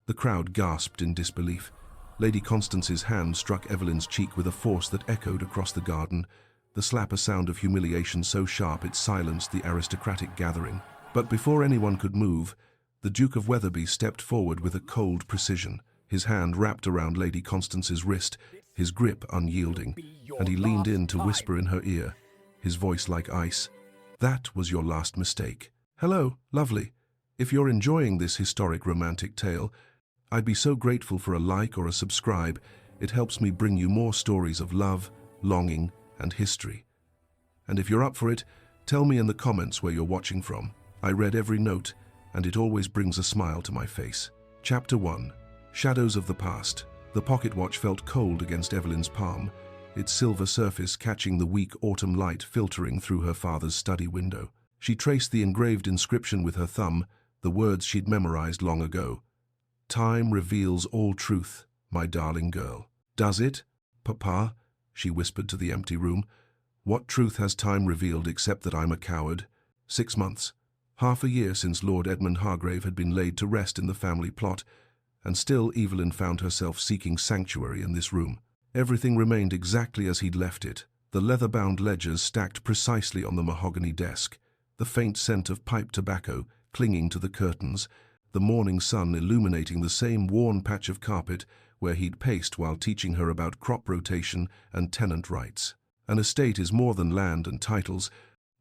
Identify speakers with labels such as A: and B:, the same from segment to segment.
A: The crowd gasped in disbelief. Lady Constance's hand struck Evelyn's cheek with a force that echoed across the garden, the slap a sound of humiliation so sharp it silenced the aristocratic gathering. But before anyone could move, the Duke of Wetherby stepped forward with a cold precision, his hand wrapped around Lady Constance's wrist, his grip unyielding, and he leaned in to whisper in her ear, his voice like ice. "That was your last mistake. Hello, lovely. If you're enjoying this historic romantic tale, I'd be so grateful for a like or a subscribe. It helps me bring you more stories of love, longing, and history. And if you're up for it, tell me in the comments where you're watching from. I read every note, and it always brings a smile to my face." Chapter 1. Shadows of the Past. The pocket watch felt cold against Evelyn's palm, its silver surface catching the weak autumn light filtering through her father's study window. She traced the engraved inscription with her thumb, the words she'd memorized long ago. "Time reveals all truth, my darling girl." "Does it, Papa?" she whispered to the empty room. "What truth has time revealed except that I'm a coward?" 6 months, half a year since Lord Edmund Hargrave had been laid to rest in the family plot, and still Evelyn found herself seeking sanctuary in this room. Everything remained exactly as he'd left it, the leather-bound ledgers stacked precisely on the mahogany desk, the faint scent of pipe tobacco clinging to the curtains, the morning sun illuminating the same worn patch of carpet where he'd paced while teaching her about crop rotation and tenant rights. An estate is more than land and titles.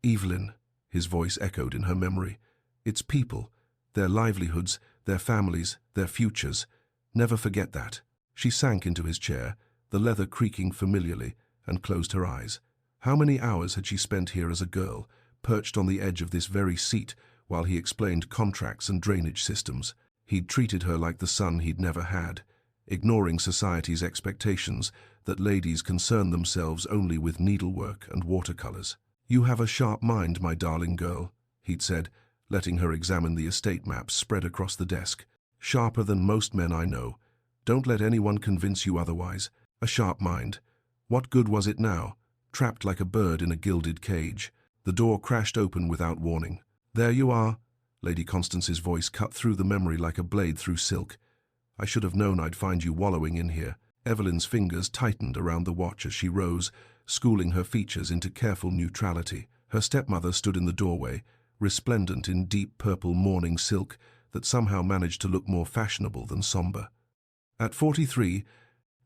A: "Evelyn," his voice echoed in her memory. "It's people, their livelihoods, their families, their futures. Never forget that." She sank into his chair, the leather creaking familiarly, and closed her eyes. How many hours had she spent here as a girl, perched on the edge of this very seat, while he explained contracts and drainage systems? He'd treated her like the son he'd never had, ignoring society's expectations that ladies concern themselves only with needlework and watercolors. "You have a sharp mind, my darling girl," he'd said, letting her examine the estate maps spread across the desk. "Sharper than most men I know. Don't let anyone convince you otherwise. A sharp mind. What good was it now, trapped like a bird in a gilded cage?" The door crashed open without warning. "There you are." Lady Constance's voice cut through the memory like a blade through silk. "I should have known I'd find you wallowing in here." Evelyn's fingers tightened around the watch as she rose, schooling her features into careful neutrality. Her stepmother stood in the doorway, resplendent in deep purple mourning silk that somehow managed to look more fashionable than somber. At 43,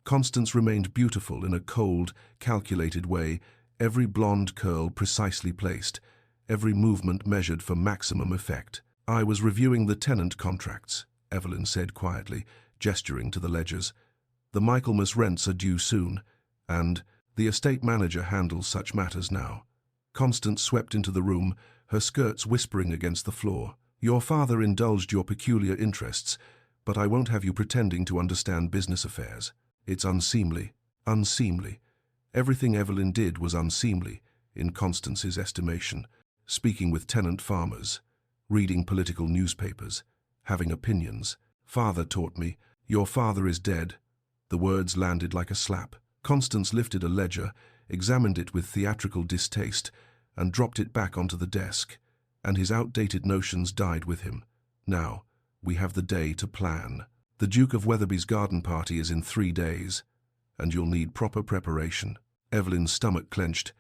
A: Constance remained beautiful in a cold, calculated way, every blonde curl precisely placed, every movement measured for maximum effect. "I was reviewing the tenant contracts," Evelyn said quietly, gesturing to the ledgers. "The Michaelmas rents are due soon, and the estate manager handles such matters now." Constance swept into the room, her skirts whispering against the floor. "Your father indulged your peculiar interests, but I won't have you pretending to understand business affairs. It's unseemly, unseemly." Everything Evelyn did was unseemly, in Constance's estimation. Speaking with tenant farmers, reading political newspapers, having opinions. "Father taught me." "Your father is dead." The words landed like a slap. Constance lifted a ledger, examined it with theatrical distaste, and dropped it back onto the desk, and his outdated notions died with him. "Now, we have the day to plan. The Duke of Wetherby's garden party is in 3 days, and you'll need proper preparation." Evelyn's stomach clenched.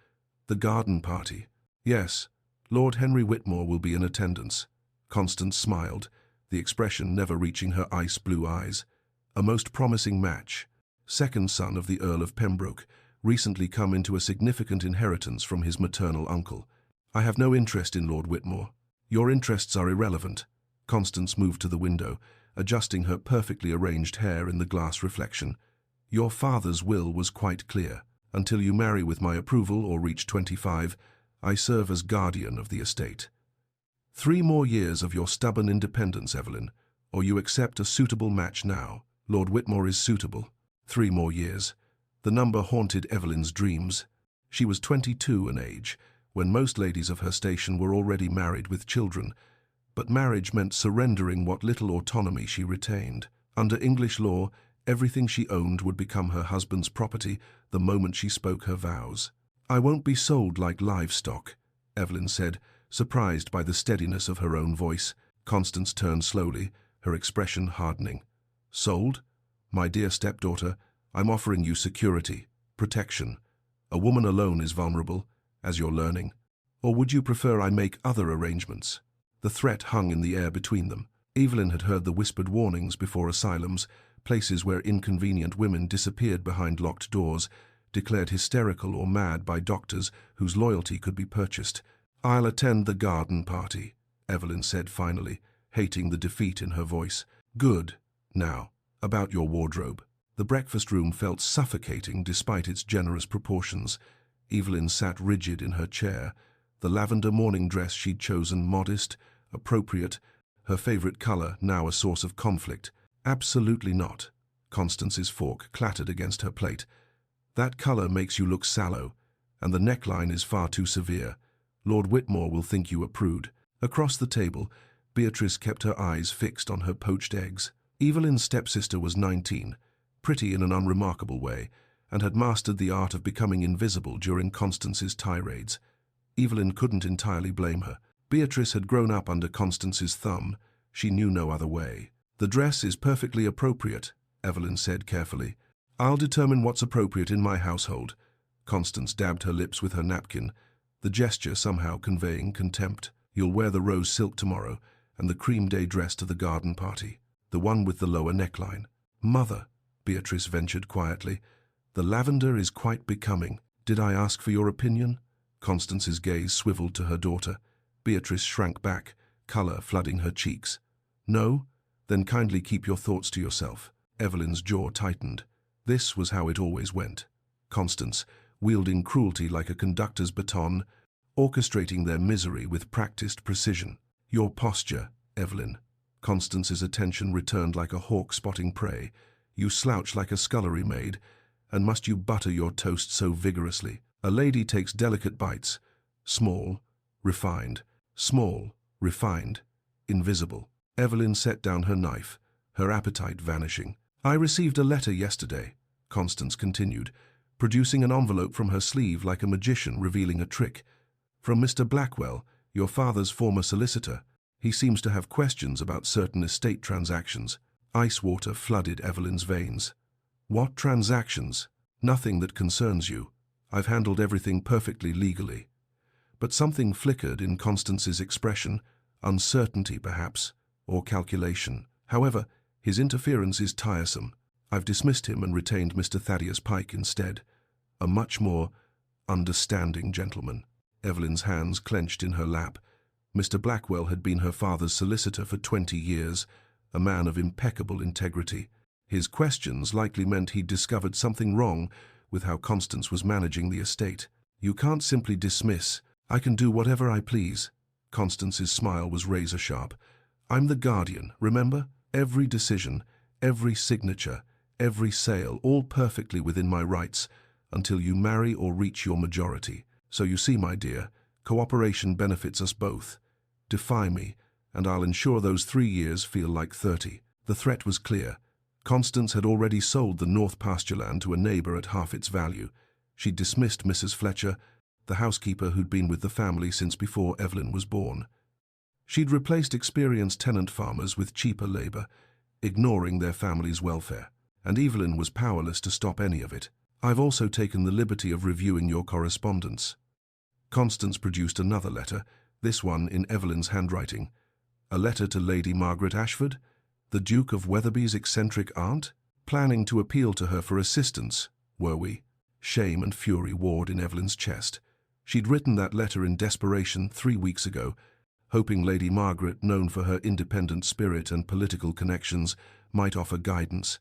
A: "The garden party?" "Yes, Lord Henry Whitmore will be in attendance." Constance smiled, the expression never reaching her ice-blue eyes. "A most promising match. Second son of the Earl of Pembroke, recently come into a significant inheritance from his maternal uncle. I have no interest in Lord Whitmore." "Your interests are irrelevant." Constance moved to the window, adjusting her perfectly arranged hair in the glass reflection. "Your father's will was quite clear. Until you marry with my approval or reach 25, I serve as guardian of the estate. 3 more years of your stubborn independence, Evelyn, or you accept a suitable match now. Lord Whitmore is suitable. 3 more years." The number haunted Evelyn's dreams. She was 22 in age, when most ladies of her station were already married with children, but marriage meant surrendering what little autonomy she retained. Under English law, everything she owned would become her husband's property the moment she spoke her vows. "I won't be sold like livestock," Evelyn said, surprised by the steadiness of her own voice. Constance turned slowly, her expression hardening. Sold? My dear stepdaughter, I'm offering you security, protection. A woman alone is vulnerable, as you're learning. Or would you prefer I make other arrangements? The threat hung in the air between them. Evelyn had heard the whispered warnings before asylums, places where inconvenient women disappeared behind locked doors, declared hysterical or mad by doctors whose loyalty could be purchased. "I'll attend the garden party," Evelyn said finally, hating the defeat in her voice. "Good. Now, about your wardrobe." The breakfast room felt suffocating despite its generous proportions. Evelyn sat rigid in her chair. The lavender morning dress she'd chosen modest, appropriate, her favorite color now a source of conflict. "Absolutely not." Constance's fork clattered against her plate. "That color makes you look sallow, and the neckline is far too severe. Lord Whitmore will think you a prude." Across the table, Beatrice kept her eyes fixed on her poached eggs. Evelyn's stepsister was 19, pretty in an unremarkable way, and had mastered the art of becoming invisible during Constance's tirades. Evelyn couldn't entirely blame her. Beatrice had grown up under Constance's thumb. She knew no other way. "The dress is perfectly appropriate," Evelyn said carefully. "I'll determine what's appropriate in my household." Constance dabbed her lips with her napkin, the gesture somehow conveying contempt. "You'll wear the rose silk tomorrow, and the cream day dress to the garden party, the one with the lower neckline." "Mother," Beatrice ventured quietly, "the lavender is quite becoming. Did I ask for your opinion?" Constance's gaze swiveled to her daughter. Beatrice shrank back, color flooding her cheeks. "No? Then kindly keep your thoughts to yourself." Evelyn's jaw tightened. This was how it always went. Constance, wielding cruelty like a conductor's baton, orchestrating their misery with practiced precision. "Your posture, Evelyn." Constance's attention returned like a hawk spotting prey. "You slouch like a scullery maid, and must you butter your toast so vigorously? A lady takes delicate bites, small, refined, small, refined, invisible." Evelyn set down her knife, her appetite vanishing. "I received a letter yesterday," Constance continued, producing an envelope from her sleeve like a magician revealing a trick. "From Mr. Blackwell, your father's former solicitor. He seems to have questions about certain estate transactions." Ice water flooded Evelyn's veins. "What transactions?" "Nothing that concerns you. I've handled everything perfectly legally." But something flickered in Constance's expression, uncertainty perhaps, or calculation. "However, his interference is tiresome. I've dismissed him and retained Mr. Thaddeus Pike instead. A much more understanding gentleman." Evelyn's hands clenched in her lap. Mr. Blackwell had been her father's solicitor for 20 years, a man of impeccable integrity. His questions likely meant he'd discovered something wrong with how Constance was managing the estate. "You can't simply dismiss. I can do whatever I please." Constance's smile was razor-sharp. "I'm the guardian, remember? Every decision, every signature, every sale, all perfectly within my rights, until you marry or reach your majority. So you see, my dear, cooperation benefits us both. Defy me, and I'll ensure those 3 years feel like 30. The threat was clear. Constance had already sold the North pasture land to a neighbor at half its value. She'd dismissed Mrs. Fletcher, the housekeeper who'd been with the family since before Evelyn was born. She'd replaced experienced tenant farmers with cheaper labor, ignoring their family's welfare, and Evelyn was powerless to stop any of it. "I've also taken the liberty of reviewing your correspondence." Constance produced another letter, this one in Evelyn's handwriting. A letter to Lady Margaret Ashford, the Duke of Wetherby's eccentric aunt? Planning to appeal to her for assistance, were we? Shame and fury warred in Evelyn's chest. She'd written that letter in desperation 3 weeks ago, hoping Lady Margaret, known for her independent spirit and political connections, might offer guidance.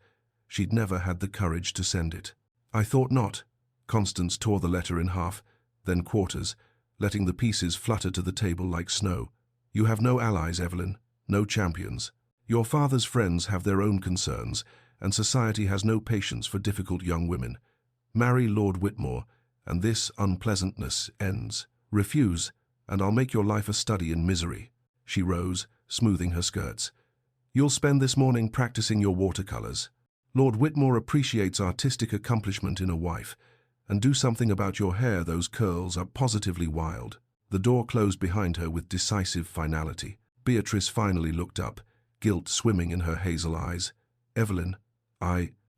A: She'd never had the courage to send it. "I thought not." Constance tore the letter in half, then quarters, letting the pieces flutter to the table like snow. "You have no allies, Evelyn, no champions. Your father's friends have their own concerns, and society has no patience for difficult young women. Marry Lord Whitmore, and this unpleasantness ends. Refuse, and I'll make your life a study in misery." She rose, smoothing her skirts. "You'll spend this morning practicing your watercolors. Lord Whitmore appreciates artistic accomplishment in a wife, and do something about your hair. Those curls are positively wild." The door closed behind her with decisive finality. Beatrice finally looked up, guilt swimming in her hazel eyes. Evelyn,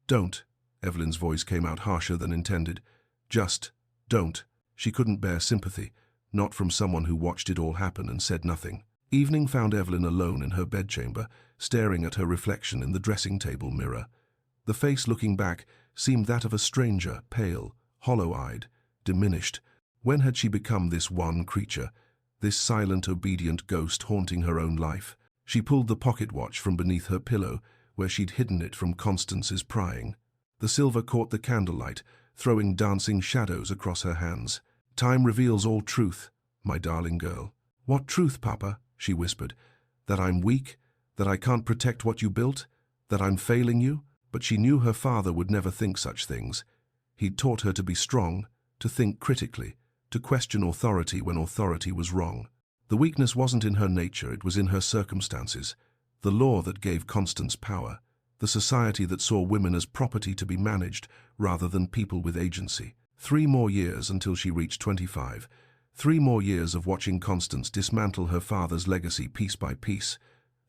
A: don't. Evelyn's voice came out harsher than intended. Just don't. She couldn't bear sympathy, not from someone who watched it all happen and said nothing. Evening found Evelyn alone in her bedchamber, staring at her reflection in the dressing-table mirror. The face looking back seemed that of a stranger, pale, hollow-eyed, diminished. When had she become this one creature, this silent, obedient ghost haunting her own life? She pulled the pocket watch from beneath her pillow, where she'd hidden it from Constance's prying. The silver caught the candlelight, throwing dancing shadows across her hands. Time reveals all truth, my darling girl. What truth, Papa? She whispered. That I'm weak? That I can't protect what you built? That I'm failing you? But she knew her father would never think such things. He'd taught her to be strong, to think critically, to question authority when authority was wrong. The weakness wasn't in her nature, it was in her circumstances. The law that gave Constance power. The society that saw women as property to be managed rather than people with agency. 3 more years until she reached 25. 3 more years of watching Constance dismantle her father's legacy piece by piece.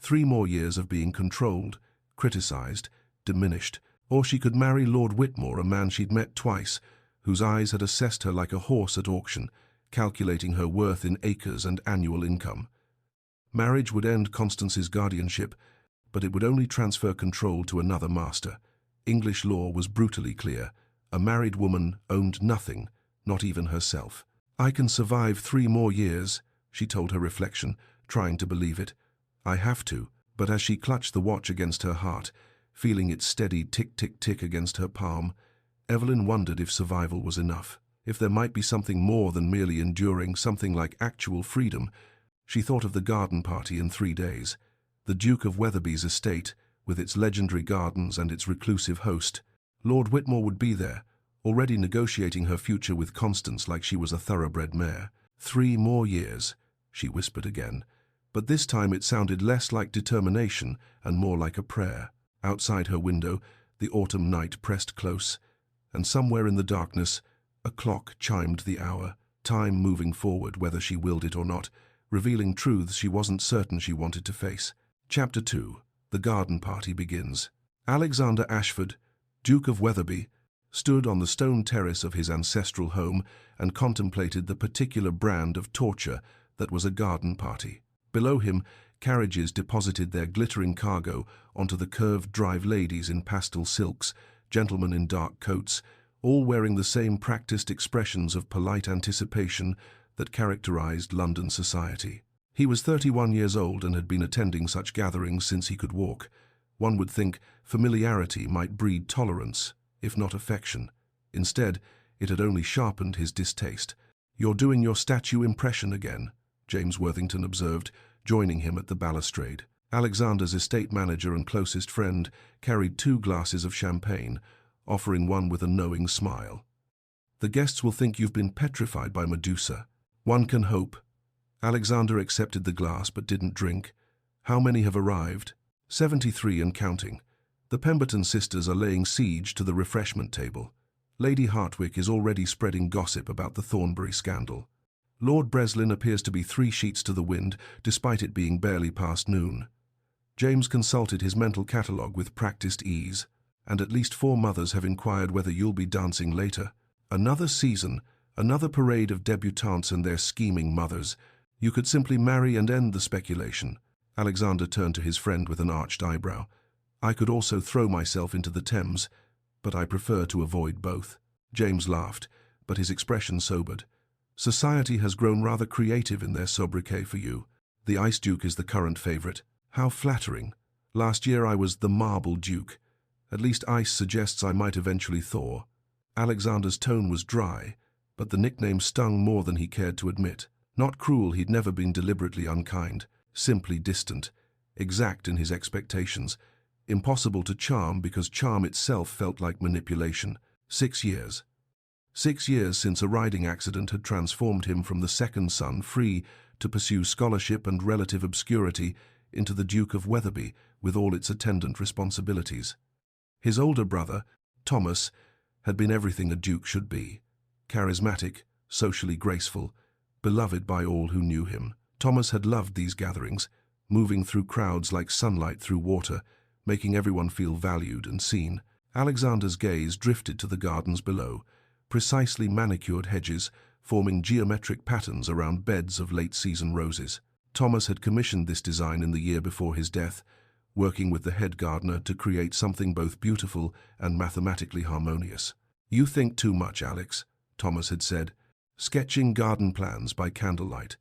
A: 3 more years of being controlled, criticized, diminished. Or she could marry Lord Whitmore, a man she'd met twice, whose eyes had assessed her like a horse at auction, calculating her worth in acres and annual income. Marriage would end Constance's guardianship, but it would only transfer control to another master. English law was brutally clear. A married woman owned nothing, not even herself. I can survive 3 more years, she told her reflection, trying to believe it. I have to. But as she clutched the watch against her heart, feeling its steady tick-tick-tick against her palm, Evelyn wondered if survival was enough, if there might be something more than merely enduring, something like actual freedom. She thought of the garden party in 3 days, the Duke of Wetherby's estate, with its legendary gardens and its reclusive host. Lord Whitmore would be there, already negotiating her future with Constance like she was a thoroughbred mare. 3 more years, she whispered again, but this time it sounded less like determination and more like a prayer. Outside her window, the autumn night pressed close, and somewhere in the darkness, a clock chimed the hour, time moving forward whether she willed it or not, revealing truths she wasn't certain she wanted to face. Chapter 2. The garden party begins. Alexander Ashford, Duke of Wetherby, stood on the stone terrace of his ancestral home and contemplated the particular brand of torture that was a garden party. Below him, carriages deposited their glittering cargo onto the curved drive, ladies in pastel silks, gentlemen in dark coats, all wearing the same practiced expressions of polite anticipation that characterized London society. He was 31 years old and had been attending such gatherings since he could walk. One would think familiarity might breed tolerance, if not affection. Instead, it had only sharpened his distaste. "You're doing your statue impression again," James Worthington observed, joining him at the balustrade. Alexander's estate manager and closest friend carried 2 glasses of champagne, offering one with a knowing smile. "The guests will think you've been petrified by Medusa." "One can hope." Alexander accepted the glass but didn't drink. "How many have arrived?" 73 and counting. The Pemberton sisters are laying siege to the refreshment table. Lady Hartwick is already spreading gossip about the Thornbury scandal. Lord Breslin appears to be 3 sheets to the wind, despite it being barely past noon. James consulted his mental catalogue with practiced ease, and at least 4 mothers have inquired whether you'll be dancing later. Another season, another parade of debutantes and their scheming mothers. You could simply marry and end the speculation. Alexander turned to his friend with an arched eyebrow. "I could also throw myself into the Thames, but I prefer to avoid both." James laughed, but his expression sobered. "Society has grown rather creative in their sobriquet for you. The Ice Duke is the current favourite." "How flattering. Last year I was the Marble Duke. At least ice suggests I might eventually thaw." Alexander's tone was dry, but the nickname stung more than he cared to admit. Not cruel, he'd never been deliberately unkind, simply distant, exact in his expectations, impossible to charm because charm itself felt like manipulation. 6 years. 6 years since a riding accident had transformed him from the second son, free to pursue scholarship and relative obscurity, into the Duke of Wetherby with all its attendant responsibilities. His older brother, Thomas, had been everything a duke should be. Charismatic, socially graceful, beloved by all who knew him. Thomas had loved these gatherings, moving through crowds like sunlight through water, making everyone feel valued and seen. Alexander's gaze drifted to the gardens below, precisely manicured hedges forming geometric patterns around beds of late-season roses. Thomas had commissioned this design in the year before his death, working with the head gardener to create something both beautiful and mathematically harmonious. "You think too much, Alex," Thomas had said, sketching garden plans by candlelight.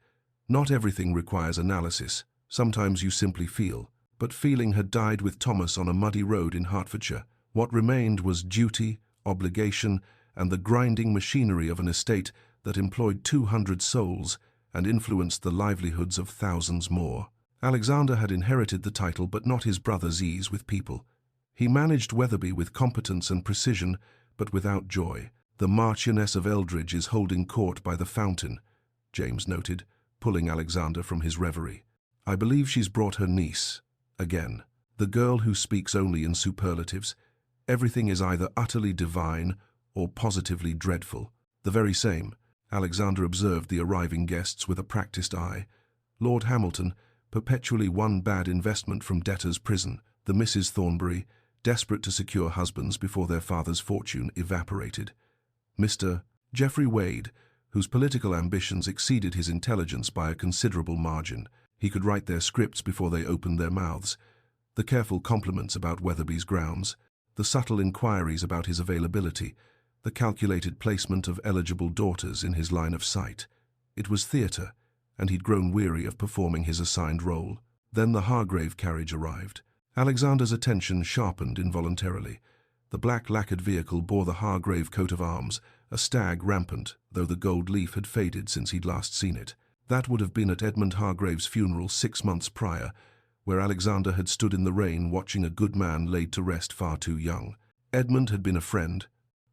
A: "Not everything requires analysis. Sometimes you simply feel." But feeling had died with Thomas on a muddy road in Hertfordshire. What remained was duty, obligation, and the grinding machinery of an estate that employed 200 souls and influenced the livelihoods of thousands more. Alexander had inherited the title, but not his brother's ease with people. He managed Wetherby with competence and precision, but without joy. "The Marchioness of Eldridge is holding court by the fountain," James noted, pulling Alexander from his reverie. "I believe she's brought her niece. Again. The girl who speaks only in superlatives. Everything is either utterly divine or positively dreadful." "The very same." Alexander observed the arriving guests with a practiced eye. Lord Hamilton, perpetually one bad investment from debtor's prison. The Misses Thornbury, desperate to secure husbands before their father's fortune evaporated. Mr. Geoffrey Wade, whose political ambitions exceeded his intelligence by a considerable margin. He could write their scripts before they opened their mouths. The careful compliments about Wetherby's grounds, the subtle inquiries about his availability, the calculated placement of eligible daughters in his line of sight. It was theatre, and he'd grown weary of performing his assigned role. Then the Hargrave carriage arrived. Alexander's attention sharpened involuntarily. The black lacquered vehicle bore the Hargrave coat of arms, a stag rampant, though the gold leaf had faded since he'd last seen it. That would have been at Edmund Hargrave's funeral 6 months prior, where Alexander had stood in the rain watching a good man laid to rest far too young. Edmund had been a friend,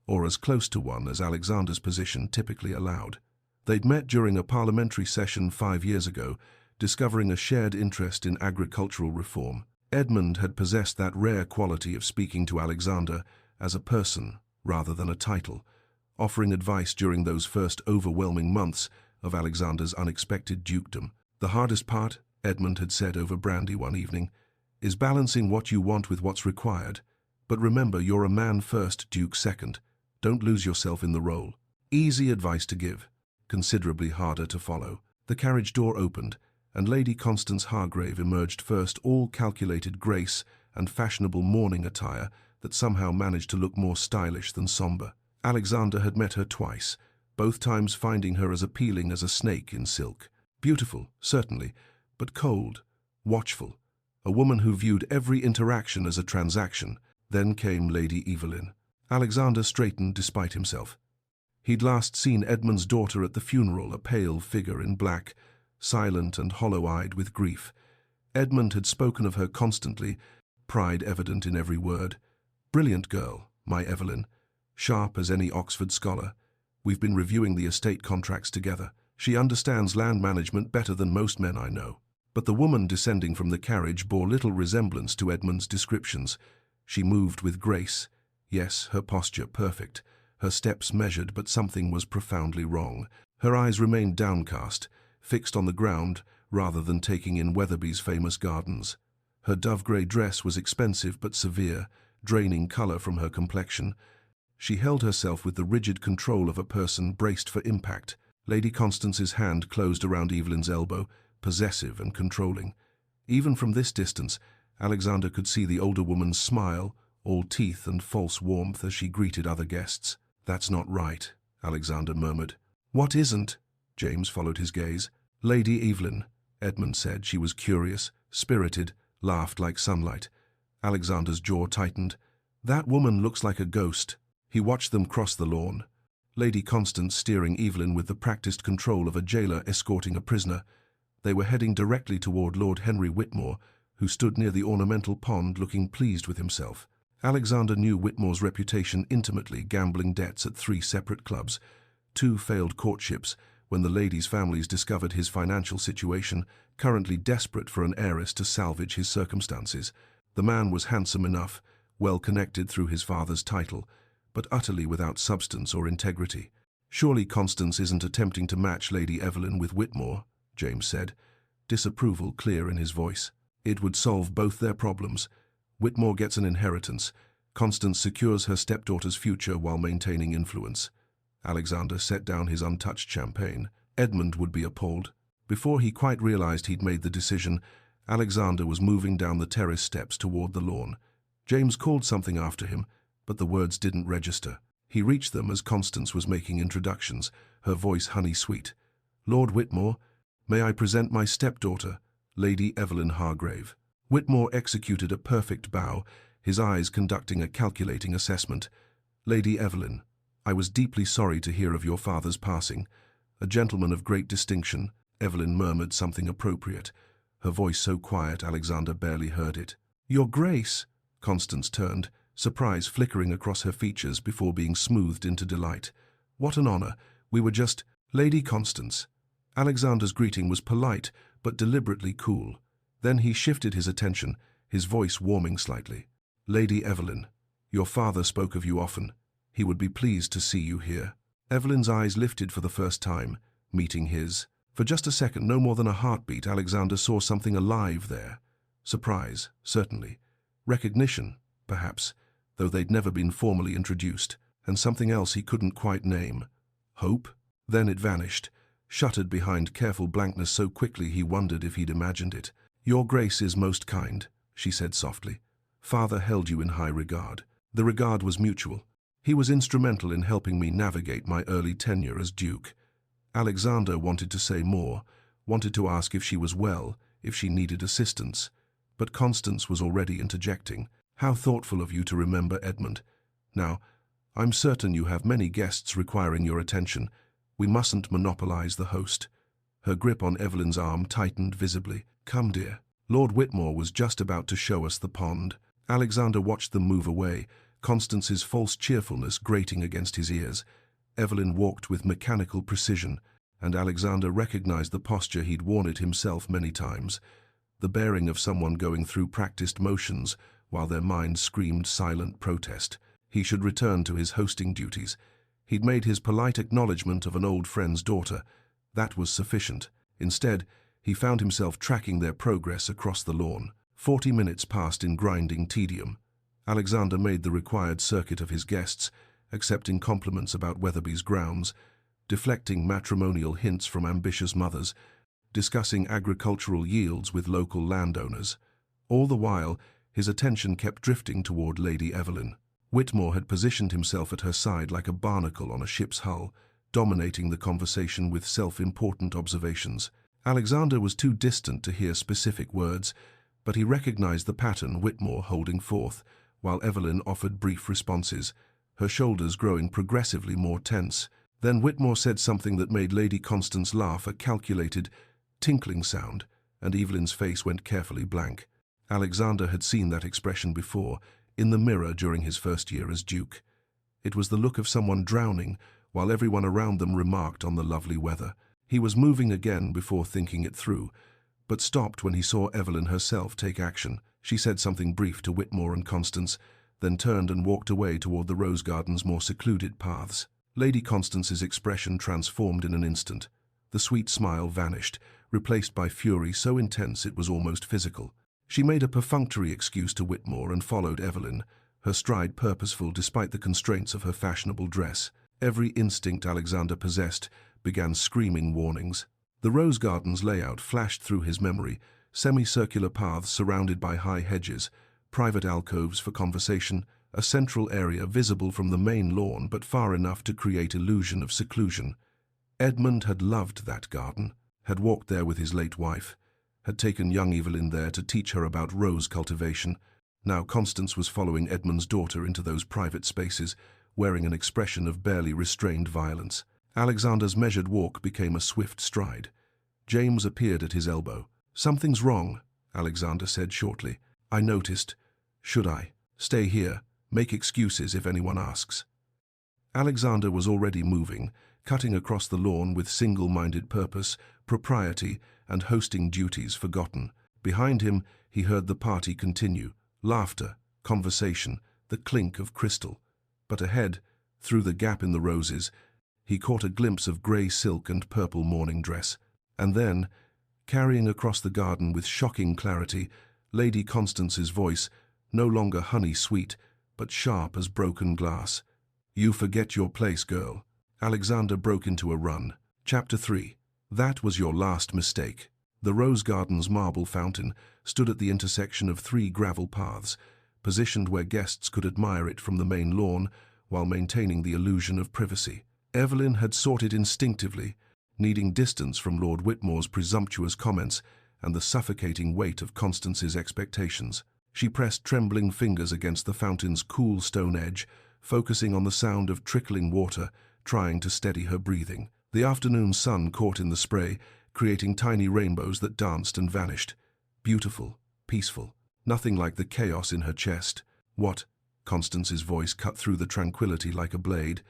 A: or as close to one as Alexander's position typically allowed. They'd met during a parliamentary session 5 years ago, discovering a shared interest in agricultural reform. Edmund had possessed that rare quality of speaking to Alexander as a person rather than a title, offering advice during those first overwhelming months of Alexander's unexpected dukedom. "The hardest part," Edmund had said over brandy one evening, "is balancing what you want with what's required. But remember, you're a man first, Duke second. Don't lose yourself in the role." Easy advice to give, considerably harder to follow. The carriage door opened, and Lady Constance Hargrave emerged first, all calculated grace and fashionable mourning attire that somehow managed to look more stylish than somber. Alexander had met her twice, both times finding her as appealing as a snake in silk. Beautiful, certainly, but cold, watchful, a woman who viewed every interaction as a transaction. Then came Lady Evelyn. Alexander straightened despite himself. He'd last seen Edmund's daughter at the funeral, a pale figure in black, silent and hollow-eyed with grief. Edmund had spoken of her constantly, pride evident in every word. "Brilliant girl, my Evelyn, sharp as any Oxford scholar. We've been reviewing the estate contracts together. She understands land management better than most men I know." But the woman descending from the carriage bore little resemblance to Edmund's descriptions. She moved with grace. Yes, her posture perfect, her steps measured, but something was profoundly wrong. Her eyes remained downcast, fixed on the ground rather than taking in Wetherby's famous gardens. Her dove-grey dress was expensive but severe, draining colour from her complexion. She held herself with the rigid control of a person braced for impact. Lady Constance's hand closed around Evelyn's elbow, possessive and controlling. Even from this distance, Alexander could see the older woman's smile, all teeth and false warmth, as she greeted other guests. "That's not right," Alexander murmured. "What isn't?" James followed his gaze. "Lady Evelyn," Edmund said. She was curious, spirited, laughed like sunlight. Alexander's jaw tightened. "That woman looks like a ghost." He watched them cross the lawn, Lady Constance steering Evelyn with the practiced control of a jailer escorting a prisoner. They were heading directly toward Lord Henry Whitmore, who stood near the ornamental pond looking pleased with himself. Alexander knew Whitmore's reputation intimately, gambling debts at 3 separate clubs, 2 failed courtships when the ladies' families discovered his financial situation, currently desperate for an heiress to salvage his circumstances. The man was handsome enough, well connected through his father's title, but utterly without substance or integrity. "Surely Constance isn't attempting to match Lady Evelyn with Whitmore," James said, disapproval clear in his voice. "It would solve both their problems. Whitmore gets an inheritance. Constance secures her stepdaughter's future while maintaining influence. Alexander set down his untouched champagne. Edmund would be appalled. Before he quite realized he'd made the decision, Alexander was moving down the terrace steps toward the lawn. James called something after him, but the words didn't register. He reached them as Constance was making introductions, her voice honey-sweet. "Lord Whitmore, may I present my stepdaughter, Lady Evelyn Hargrave." Whitmore executed a perfect bow, his eyes conducting a calculating assessment. "Lady Evelyn, I was deeply sorry to hear of your father's passing. A gentleman of great distinction." Evelyn murmured something appropriate, her voice so quiet Alexander barely heard it. "Your Grace!" Constance turned, surprise flickering across her features before being smoothed into delight. "What an honor! We were just—" "Lady Constance." Alexander's greeting was polite, but deliberately cool. Then he shifted his attention, his voice warming slightly. "Lady Evelyn, your father spoke of you often. He would be pleased to see you here." Evelyn's eyes lifted for the first time, meeting his. For just a second, no more than a heartbeat, Alexander saw something alive there. Surprise, certainly. Recognition, perhaps, though they'd never been formally introduced. And something else he couldn't quite name. Hope? Then it vanished, shuttered behind careful blankness so quickly he wondered if he'd imagined it. "Your Grace is most kind," she said softly. "Father held you in high regard. The regard was mutual. He was instrumental in helping me navigate my early tenure as Duke." Alexander wanted to say more, wanted to ask if she was well, if she needed assistance. But Constance was already interjecting. "How thoughtful of you to remember Edmund. Now, I'm certain you have many guests requiring your attention. We mustn't monopolize the host." Her grip on Evelyn's arm tightened visibly. "Come, dear. Lord Whitmore was just about to show us the pond." Alexander watched them move away, Constance's false cheerfulness grating against his ears. Evelyn walked with mechanical precision, and Alexander recognized the posture he'd worn it himself many times, the bearing of someone going through practiced motions while their mind screamed silent protest. He should return to his hosting duties. He'd made his polite acknowledgement of an old friend's daughter. That was sufficient. Instead, he found himself tracking their progress across the lawn. 40 minutes passed in grinding tedium. Alexander made the required circuit of his guests, accepting compliments about Weatherby's grounds, deflecting matrimonial hints from ambitious mothers, discussing agricultural yields with local landowners. All the while, his attention kept drifting toward Lady Evelyn. Whitmore had positioned himself at her side like a barnacle on a ship's hull, dominating the conversation with self-important observations. Alexander was too distant to hear specific words, but he recognized the pattern Whitmore holding forth, while Evelyn offered brief responses, her shoulders growing progressively more tense. Then Whitmore said something that made Lady Constance laugh, a calculated, tinkling sound, and Evelyn's face went carefully blank. Alexander had seen that expression before, in the mirror during his first year as Duke. It was the look of someone drowning, while everyone around them remarked on the lovely weather. He was moving again before thinking it through, but stopped when he saw Evelyn herself take action. She said something brief to Whitmore and Constance, then turned and walked away toward the rose garden's more secluded paths. Lady Constance's expression transformed in an instant. The sweet smile vanished, replaced by fury so intense it was almost physical. She made a perfunctory excuse to Whitmore and followed Evelyn, her stride purposeful despite the constraints of her fashionable dress. Every instinct Alexander possessed began screaming warnings. The rose garden's layout flashed through his memory, semicircular paths surrounded by high hedges, private alcoves for conversation, a central area visible from the main lawn but far enough to create illusion of seclusion. Edmund had loved that garden, had walked there with his late wife, had taken young Evelyn there to teach her about rose cultivation. Now Constance was following Edmund's daughter into those private spaces, wearing an expression of barely restrained violence. Alexander's measured walk became a swift stride. James appeared at his elbow. "Something's wrong," Alexander said shortly. "I noticed. Should I stay here, make excuses if anyone asks?" Alexander was already moving, cutting across the lawn with single-minded purpose, propriety, and hosting duties forgotten. Behind him, he heard the party continue. Laughter, conversation, the clink of crystal. But ahead, through the gap in the roses, he caught a glimpse of grey silk and purple morning dress. And then, carrying across the garden with shocking clarity, Lady Constance's voice, no longer honey-sweet, but sharp as broken glass. "You forget your place, girl." Alexander broke into a run. Chapter 3. That was your last mistake. The Rose Garden's marble fountain stood at the intersection of 3 gravel paths, positioned where guests could admire it from the main lawn while maintaining the illusion of privacy. Evelyn had sought it instinctively, needing distance from Lord Whitmore's presumptuous comments and the suffocating weight of Constance's expectations. She pressed trembling fingers against the fountain's cool stone edge, focusing on the sound of trickling water, trying to steady her breathing. The afternoon sun caught in the spray, creating tiny rainbows that danced and vanished. Beautiful, peaceful, nothing like the chaos in her chest. "What?" Constance's voice cut through the tranquility like a blade.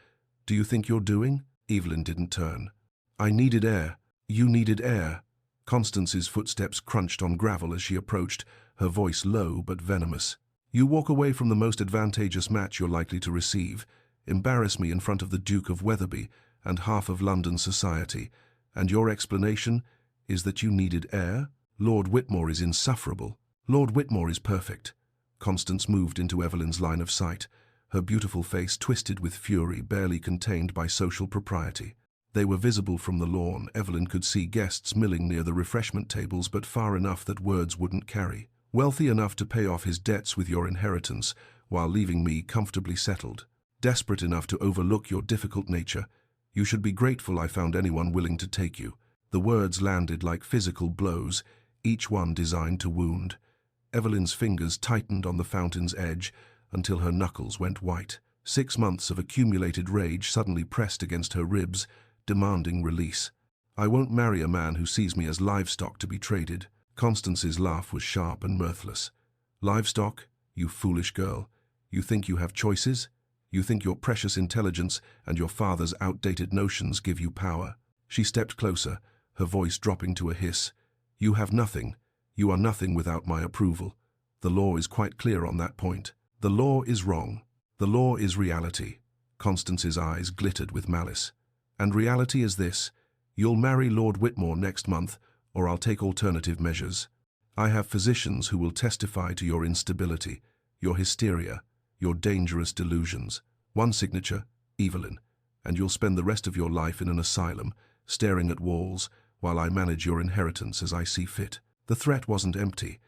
A: "Do you think you're doing?" Evelyn didn't turn. "I needed air. You needed air." Constance's footsteps crunched on gravel as she approached, her voice low but venomous. "You walk away from the most advantageous match you're likely to receive, embarrass me in front of the Duke of Wetherby and half of London society, and your explanation is that you needed air? Lord Whitmore is insufferable. Lord Whitmore is perfect." Constance moved into Evelyn's line of sight, her beautiful face twisted with fury barely contained by social propriety. They were visible from the lawn. Evelyn could see guests milling near the refreshment tables, but far enough that words wouldn't carry. "Wealthy enough to pay off his debts with your inheritance, while leaving me comfortably settled. Desperate enough to overlook your difficult nature. You should be grateful I found anyone willing to take you." The words landed like physical blows, each one designed to wound. Evelyn's fingers tightened on the fountain's edge until her knuckles went white. 6 months of accumulated rage suddenly pressed against her ribs, demanding release. "I won't marry a man who sees me as livestock to be traded." Constance's laugh was sharp and mirthless. "Livestock? You foolish girl. You think you have choices? You think your precious intelligence and your father's outdated notions give you power?" She stepped closer, her voice dropping to a hiss. "You have nothing. You are nothing without my approval. The law is quite clear on that point. The law is wrong. The law is reality." Constance's eyes glittered with malice. "And reality is this: you'll marry Lord Whitmore next month, or I'll take alternative measures. I have physicians who will testify to your instability, your hysteria, your dangerous delusions. One signature, Evelyn, and you'll spend the rest of your life in an asylum, staring at walls, while I manage your inheritance as I see fit." The threat wasn't empty.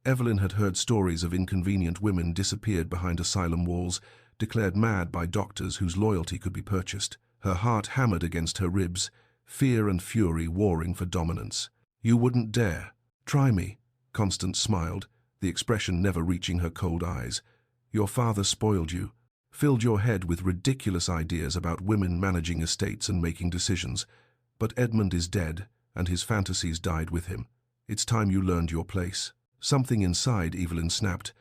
A: Evelyn had heard stories of inconvenient women disappeared behind asylum walls, declared mad by doctors whose loyalty could be purchased. Her heart hammered against her ribs, fear and fury warring for dominance. "You wouldn't dare. Try me." Constance smiled, the expression never reaching her cold eyes. "Your father spoiled you, filled your head with ridiculous ideas about women managing estates and making decisions. But Edmund is dead, and his fantasies died with him. It's time you learned your place." Something inside Evelyn snapped.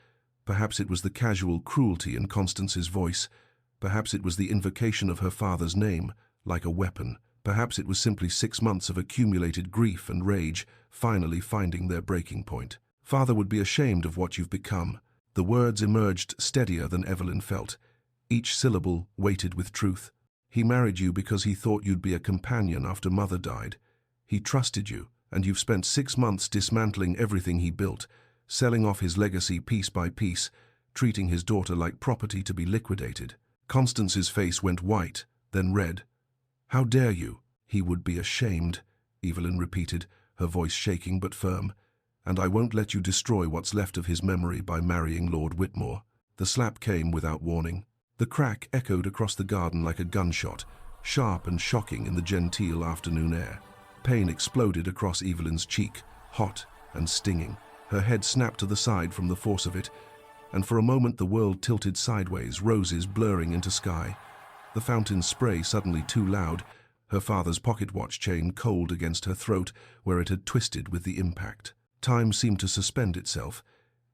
A: Perhaps it was the casual cruelty in Constance's voice. Perhaps it was the invocation of her father's name, like a weapon. Perhaps it was simply 6 months of accumulated grief and rage, finally finding their breaking point. "Father would be ashamed of what you've become." The words emerged steadier than Evelyn felt, each syllable weighted with truth. "He married you because he thought you'd be a companion after Mother died. He trusted you, and you've spent 6 months dismantling everything he built, selling off his legacy piece by piece, treating his daughter like property to be liquidated." Constance's face went white, then red. "How dare you?" "He would be ashamed," Evelyn repeated, her voice shaking but firm. "And I won't let you destroy what's left of his memory by marrying Lord Whitmore." The slap came without warning. The crack echoed across the garden like a gunshot, sharp and shocking in the genteel afternoon air. Pain exploded across Evelyn's cheek, hot and stinging. Her head snapped to the side from the force of it, and for a moment the world tilted sideways, roses blurring into sky. The fountain's spray suddenly too loud, her father's pocket watch chain cold against her throat where it had twisted with the impact. Time seemed to suspend itself.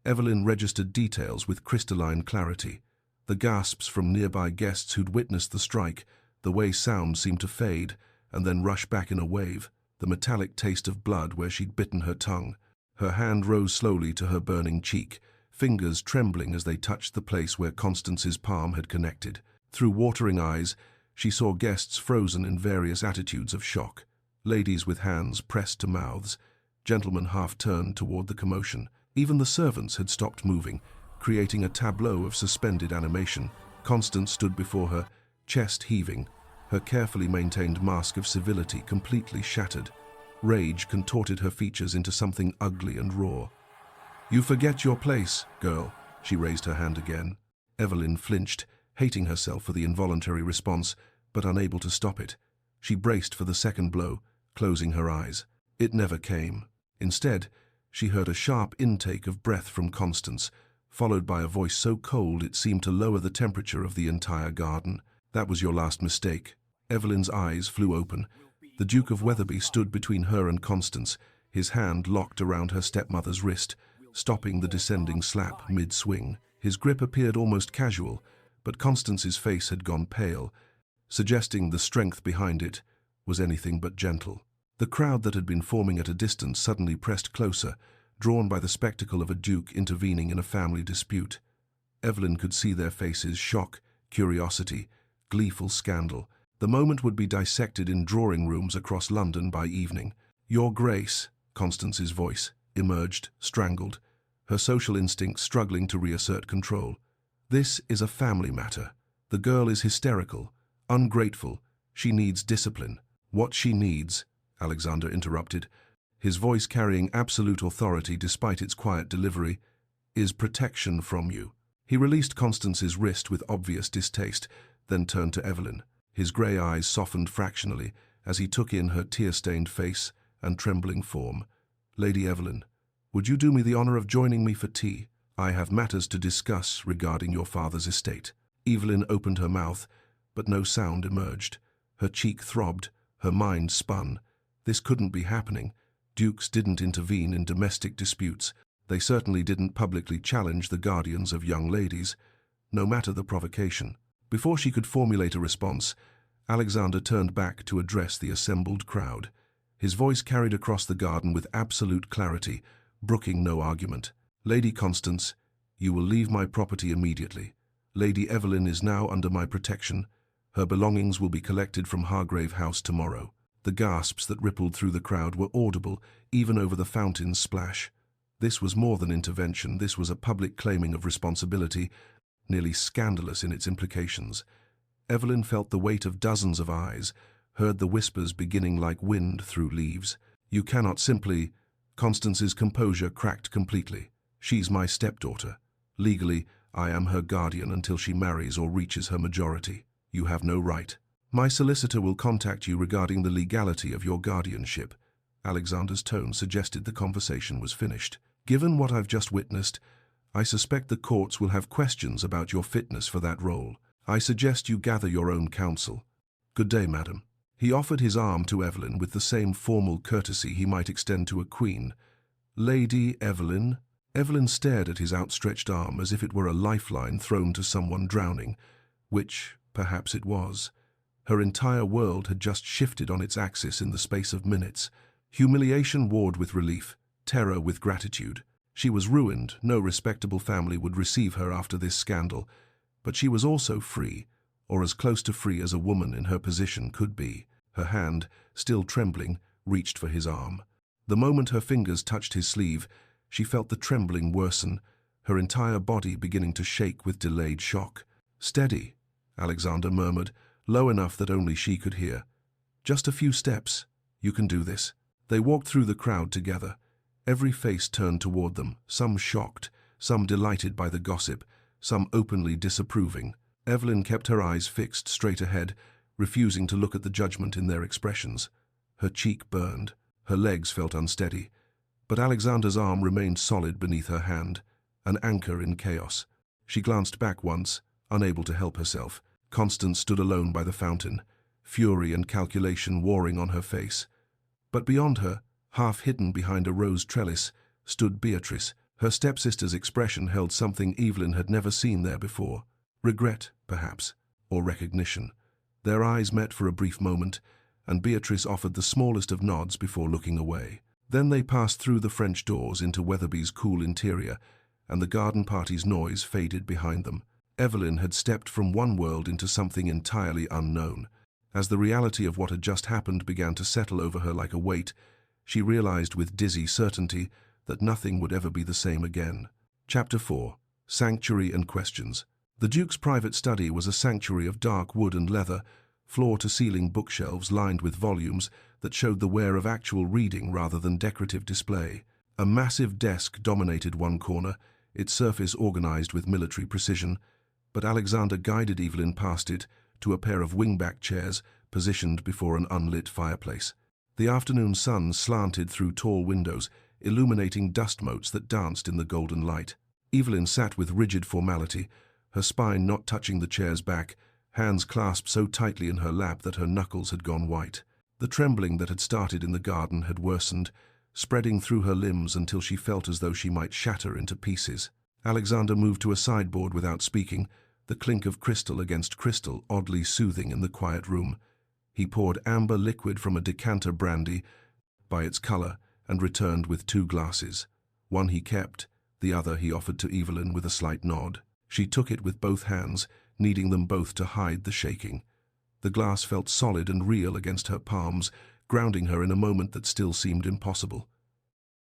A: Evelyn registered details with crystalline clarity. The gasps from nearby guests who'd witnessed the strike, the way sound seemed to fade and then rush back in a wave, the metallic taste of blood where she'd bitten her tongue. Her hand rose slowly to her burning cheek, fingers trembling as they touched the place where Constance's palm had connected. Through watering eyes, she saw guests frozen in various attitudes of shock. Ladies with hands pressed to mouths, gentlemen half turned toward the commotion. Even the servants had stopped moving, creating a tableau of suspended animation. Constance stood before her, chest heaving, her carefully maintained mask of civility completely shattered. Rage contorted her features into something ugly and raw. "You forget your place, girl." She raised her hand again. Evelyn flinched, hating herself for the involuntary response, but unable to stop it. She braced for the second blow, closing her eyes. It never came. Instead, she heard a sharp intake of breath from Constance, followed by a voice so cold it seemed to lower the temperature of the entire garden. "That was your last mistake." Evelyn's eyes flew open. The Duke of Wetherby stood between her and Constance, his hand locked around her stepmother's wrist, stopping the descending slap mid-swing. His grip appeared almost casual, but Constance's face had gone pale, suggesting the strength behind it was anything but gentle. The crowd that had been forming at a distance suddenly pressed closer, drawn by the spectacle of a duke intervening in a family dispute. Evelyn could see their faces: shock, curiosity, gleeful scandal. The moment would be dissected in drawing rooms across London by evening. "Your Grace," Constance's voice emerged, strangled, her social instincts struggling to reassert control. "This is a family matter. The girl is hysterical, ungrateful. She needs discipline." "What she needs," Alexander interrupted, his voice carrying absolute authority despite its quiet delivery, "is protection from you." He released Constance's wrist with obvious distaste, then turned to Evelyn. His grey eyes softened fractionally as he took in her tear-stained face and trembling form. "Lady Evelyn, would you do me the honor of joining me for tea? I have matters to discuss regarding your father's estate." Evelyn opened her mouth, but no sound emerged. Her cheek throbbed, her mind spun. This couldn't be happening. Dukes didn't intervene in domestic disputes. They certainly didn't publicly challenge the guardians of young ladies, no matter the provocation. Before she could formulate a response, Alexander turned back to address the assembled crowd. His voice carried across the garden with absolute clarity, brooking no argument. "Lady Constance, you will leave my property immediately. Lady Evelyn is now under my protection. Her belongings will be collected from Hargrave House tomorrow." The gasps that rippled through the crowd were audible, even over the fountain's splash. This was more than intervention. This was a public claiming of responsibility, nearly scandalous in its implications. Evelyn felt the weight of dozens of eyes, heard the whispers beginning like wind through leaves. "You cannot simply—" Constance's composure cracked completely. "She's my stepdaughter. Legally, I am her guardian until she marries or reaches her majority. You have no right. My solicitor will contact you regarding the legality of your guardianship." Alexander's tone suggested the conversation was finished. "Given what I've just witnessed, I suspect the courts will have questions about your fitness for that role. I suggest you gather your own counsel. Good day, madam." He offered his arm to Evelyn with the same formal courtesy he might extend to a queen. "Lady Evelyn?" Evelyn stared at his outstretched arm as if it were a lifeline thrown to someone drowning, which, perhaps it was. Her entire world had just shifted on its axis in the space of minutes. Humiliation warred with relief, terror with gratitude. She was ruined. No respectable family would receive her after this scandal. But she was also free, or as close to free as a woman in her position could be. Her hand, still trembling, reached for his arm. The moment her fingers touched his sleeve, she felt the trembling worsen, her entire body beginning to shake with delayed shock. "Steady," Alexander murmured, low enough that only she could hear. "Just a few steps. You can do this." They walked through the crowd together. Every face turned toward them, some shocked, some delighted by the gossip, some openly disapproving. Evelyn kept her eyes fixed straight ahead, refusing to look at the judgment in their expressions. Her cheek burned, her legs felt unsteady, but Alexander's arm remained solid beneath her hand, an anchor in chaos. She glanced back once, unable to help herself. Constance stood alone by the fountain, fury and calculation warring on her face. But beyond her, half hidden behind a rose trellis, stood Beatrice. Her stepsister's expression held something Evelyn had never seen there before. Regret, perhaps, or recognition. Their eyes met for a brief moment, and Beatrice offered the smallest of nods before looking away. Then they passed through the French doors into Wetherby's cool interior, and the garden party's noise faded behind them. Evelyn had stepped from one world into something entirely unknown. As the reality of what had just happened began to settle over her like a weight, she realized with dizzy certainty that nothing would ever be the same again. Chapter 4. Sanctuary and questions. The Duke's private study was a sanctuary of dark wood and leather, floor-to-ceiling bookshelves lined with volumes that showed the wear of actual reading rather than decorative display. A massive desk dominated one corner, its surface organized with military precision, but Alexander guided Evelyn past it to a pair of wingback chairs positioned before an unlit fireplace. The afternoon sun slanted through tall windows, illuminating dust motes that danced in the golden light. Evelyn sat with rigid formality, her spine not touching the chair's back, hands clasped so tightly in her lap that her knuckles had gone white. The trembling that had started in the garden had worsened, spreading through her limbs until she felt as though she might shatter into pieces. Alexander moved to a sideboard without speaking, the clink of crystal against crystal oddly soothing in the quiet room. He poured amber liquid from a decanter brandy by its color and returned with 2 glasses. One he kept, the other he offered to Evelyn with a slight nod. She took it with both hands, needing them both to hide the shaking. The glass felt solid and real against her palms, grounding her in a moment that still seemed impossible.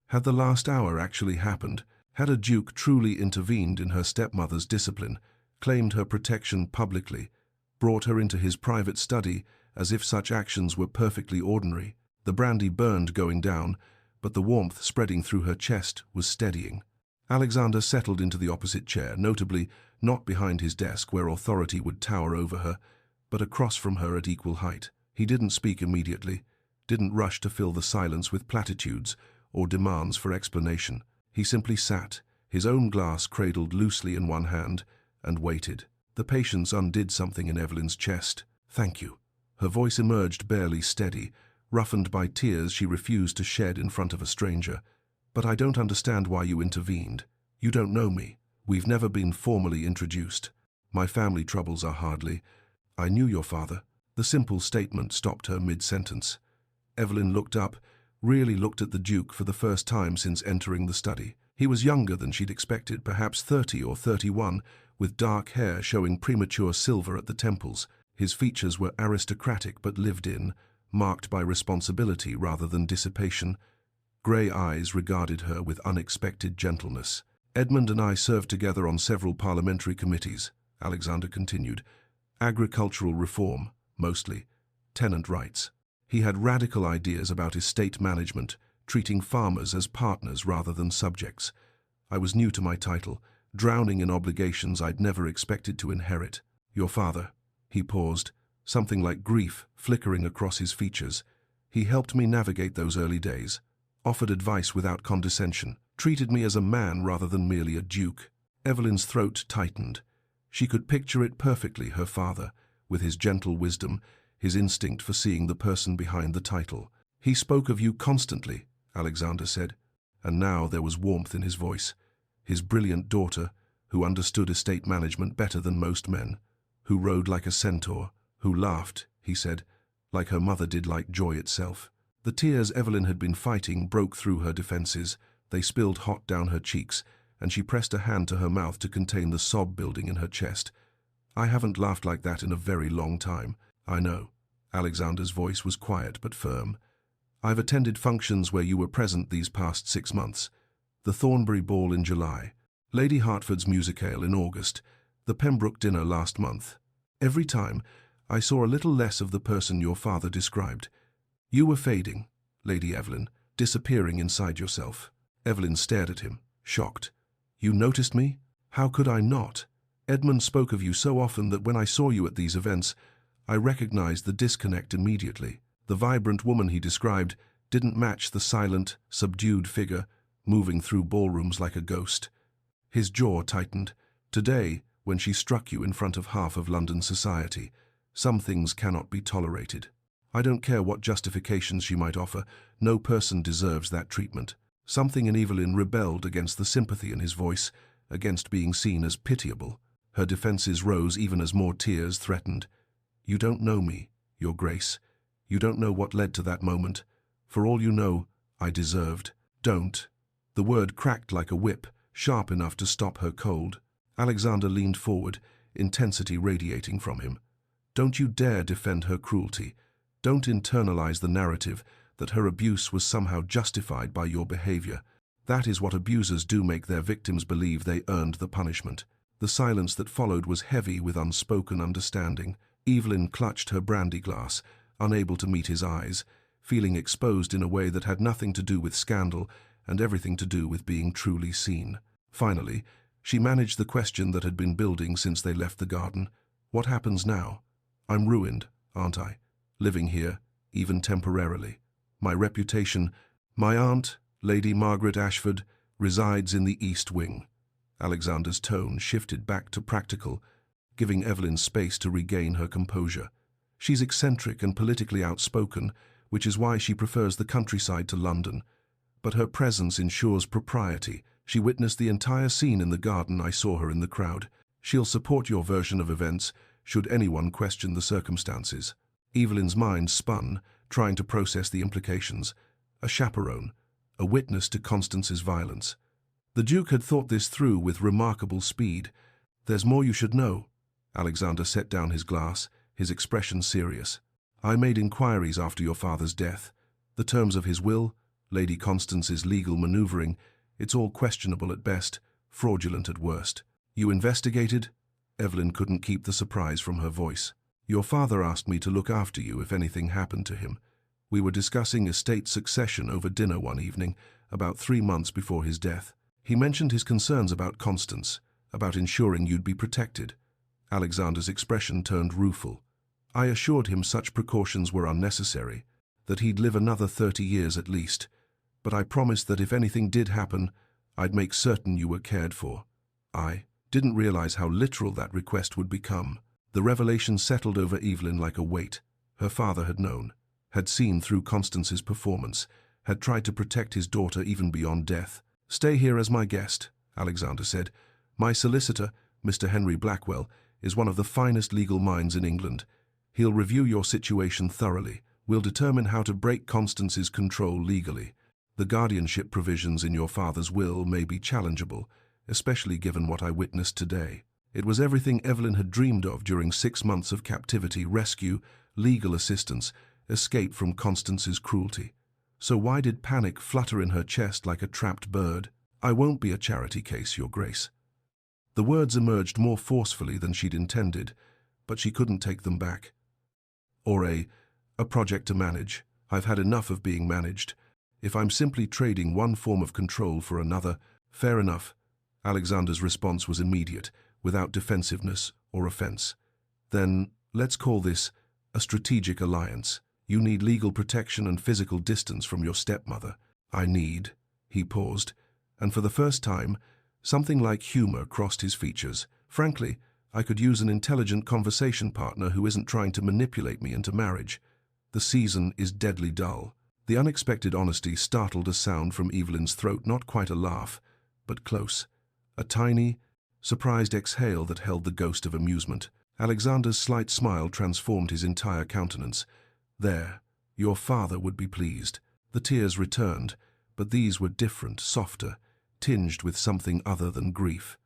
A: Had the last hour actually happened? Had a duke truly intervened in her stepmother's discipline, claimed her protection publicly, brought her into his private study as if such actions were perfectly ordinary? The brandy burned going down, but the warmth spreading through her chest was steadying. Alexander settled into the opposite chair, notably not behind his desk where authority would tower over her, but across from her at equal height. He didn't speak immediately, didn't rush to fill the silence with platitudes or demands for explanation. He simply sat, his own glass cradled loosely in one hand, and waited. The patience undid something in Evelyn's chest. "Thank you." Her voice emerged barely steady, roughened by tears she refused to shed in front of a stranger. "But I don't understand why you intervened. You don't know me. We've never been formally introduced. My family troubles are hardly—" "I knew your father." The simple statement stopped her mid-sentence. Evelyn looked up, really looked at the Duke for the first time since entering the study. He was younger than she'd expected, perhaps 30 or 31, with dark hair showing premature silver at the temples. His features were aristocratic but lived in, marked by responsibility rather than dissipation. Grey eyes regarded her with unexpected gentleness. "Edmund and I served together on several parliamentary committees," Alexander continued. "Agricultural reform, mostly. Tenant rights. He had radical ideas about estate management, treating farmers as partners rather than subjects. I was new to my title, drowning in obligations I'd never expected to inherit. Your father—" He paused, something like grief flickering across his features. "He helped me navigate those early days, offered advice without condescension, treated me as a man rather than merely a duke." Evelyn's throat tightened. She could picture it perfectly, her father, with his gentle wisdom, his instinct for seeing the person behind the title. "He spoke of you constantly," Alexander said, and now there was warmth in his voice. "His brilliant daughter, who understood estate management better than most men, who rode like a centaur, who laughed," he said, "like her mother did, like joy itself." The tears Evelyn had been fighting broke through her defenses. They spilled hot down her cheeks, and she pressed a hand to her mouth to contain the sob building in her chest. "I haven't laughed like that in a very long time." "I know." Alexander's voice was quiet but firm. "I've attended functions where you were present these past 6 months. The Thornbury Ball in July, Lady Hertford's musicale in August, the Pembroke dinner last month. Every time, I saw a little less of the person your father described. You were fading, Lady Evelyn, disappearing inside yourself." Evelyn stared at him, shocked. "You noticed me? How could I not? Edmund spoke of you so often that when I saw you at these events, I recognized the disconnect immediately. The vibrant woman he described didn't match the silent, subdued figure moving through ballrooms like a ghost." His jaw tightened. "Today, when she struck you in front of half of London society, some things cannot be tolerated. I don't care what justifications she might offer, no person deserves that treatment." Something in Evelyn rebelled against the sympathy in his voice, against being seen as pitiable. Her defenses rose even as more tears threatened. "You don't know me, Your Grace. You don't know what led to that moment. For all you know, I deserved." "Don't." The word cracked like a whip, sharp enough to stop her cold. Alexander leaned forward, intensity radiating from him. "Don't you dare defend her cruelty. Don't internalize the narrative that her abuse was somehow justified by your behavior. That is what abusers do, make their victims believe they earned the punishment. The silence that followed was heavy with unspoken understanding. Evelyn clutched her brandy glass, unable to meet his eyes, feeling exposed in a way that had nothing to do with scandal and everything to do with being truly seen. Finally, she managed the question that had been building since they left the garden. What happens now? I'm ruined, aren't I? Living here, even temporarily. My reputation, my aunt, Lady Margaret Ashford, resides in the East Wing. Alexander's tone shifted back to practical, giving Evelyn space to regain her composure. She's eccentric and politically outspoken, which is why she prefers the countryside to London. But her presence ensures propriety. She witnessed the entire scene in the garden. I saw her in the crowd. She'll support your version of events, should anyone question the circumstances. Evelyn's mind spun, trying to process the implications. A chaperone, a witness to Constance's violence. The Duke had thought this through with remarkable speed. There's more you should know. Alexander set down his glass, his expression serious. I made inquiries after your father's death. The terms of his will, Lady Constance's legal maneuvering, it's all questionable at best, fraudulent at worst. You investigated? Evelyn couldn't keep the surprise from her voice. Your father asked me to look after you if anything happened to him. We were discussing estate succession over dinner one evening, about 3 months before his death. He mentioned his concerns about Constance, about ensuring you'd be protected. Alexander's expression turned rueful. I assured him such precautions were unnecessary, that he'd live another 30 years at least, but I promised that if anything did happen, I'd make certain you were cared for. I didn't realize how literal that request would become. The revelation settled over Evelyn like a weight. Her father had known, had seen through Constance's performance, had tried to protect his daughter even beyond death. Stay here as my guest, Alexander said. My solicitor, Mr. Henry Blackwell, is one of the finest legal minds in England. He'll review your situation thoroughly. We'll determine how to break Constance's control legally. The guardianship provisions in your father's will may be challengeable, especially given what I witnessed today. It was everything Evelyn had dreamed of during 6 months of captivity: rescue, legal assistance, escape from Constance's cruelty. So why did panic flutter in her chest like a trapped bird? I won't be a charity case, Your Grace. The words emerged more forcefully than she'd intended, but she couldn't take them back. Or a project to manage. I've had enough of being managed. If I'm simply trading one form of control for another, fair enough. Alexander's response was immediate, without defensiveness or offense. Then, let's call this a strategic alliance. You need legal protection and physical distance from your stepmother. I need. He paused, and for the first time, something like humor crossed his features. Frankly, I could use an intelligent conversation partner who isn't trying to manipulate me into marriage. The season is deadly dull. The unexpected honesty startled a sound from Evelyn's throat, not quite a laugh, but close. A tiny, surprised exhale that held the ghost of amusement. Alexander's slight smile transformed his entire countenance. There, your father would be pleased. The tears returned, but these were different, softer, tinged with something other than grief.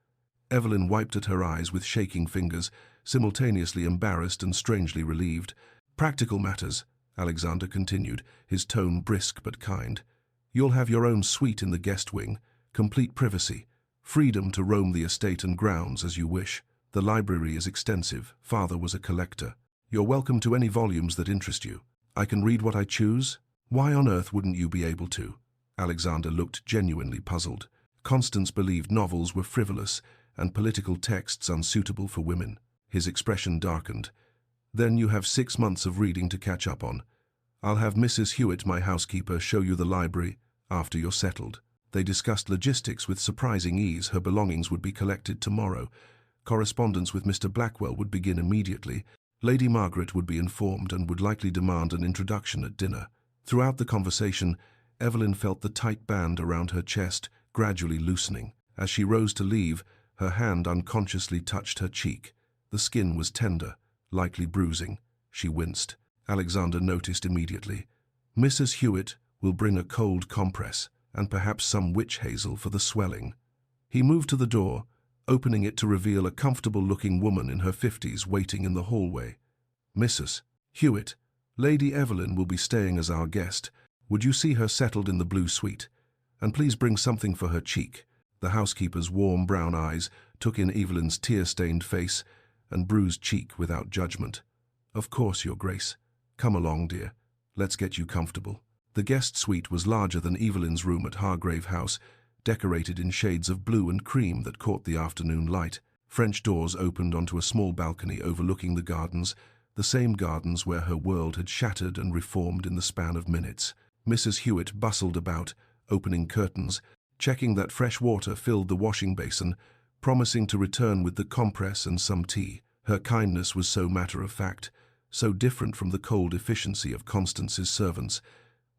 A: Evelyn wiped at her eyes with shaking fingers, simultaneously embarrassed and strangely relieved. Practical matters, Alexander continued, his tone brisk but kind. You'll have your own suite in the guest wing, complete privacy, freedom to roam the estate and grounds as you wish. The library is extensive. Father was a collector. You're welcome to any volumes that interest you. I can read what I choose. Why on earth wouldn't you be able to? Alexander looked genuinely puzzled. Constance believed novels were frivolous and political texts unsuitable for women. His expression darkened. Then you have 6 months of reading to catch up on. I'll have Mrs. Hewitt, my housekeeper, show you the library after you're settled. They discussed logistics with surprising ease. Her belongings would be collected tomorrow. Correspondence with Mr. Blackwell would begin immediately. Lady Margaret would be informed and would likely demand an introduction at dinner. Throughout the conversation, Evelyn felt the tight band around her chest gradually loosening. As she rose to leave, her hand unconsciously touched her cheek. The skin was tender, likely bruising. She winced. Alexander noticed immediately. Mrs. Hewitt will bring a cold compress and perhaps some witch hazel for the swelling. He moved to the door, opening it to reveal a comfortable-looking woman in her 50s waiting in the hallway. Mrs. Hewitt, Lady Evelyn will be staying as our guest. Would you see her settled in the blue suite? And please bring something for her cheek." The housekeeper's warm brown eyes took in Evelyn's tear-stained face and bruised cheek without judgment. "Of course, Your Grace. Come along, dear. Let's get you comfortable." The guest suite was larger than Evelyn's room at Hargrave House, decorated in shades of blue and cream that caught the afternoon light. French doors opened onto a small balcony overlooking the gardens, the same gardens where her world had shattered and reformed in the span of minutes. Mrs. Hewitt bustled about, opening curtains, checking that fresh water filled the washing basin, promising to return with the compress and some tea. Her kindness was so matter-of-fact, so different from the cold efficiency of Constance's servants,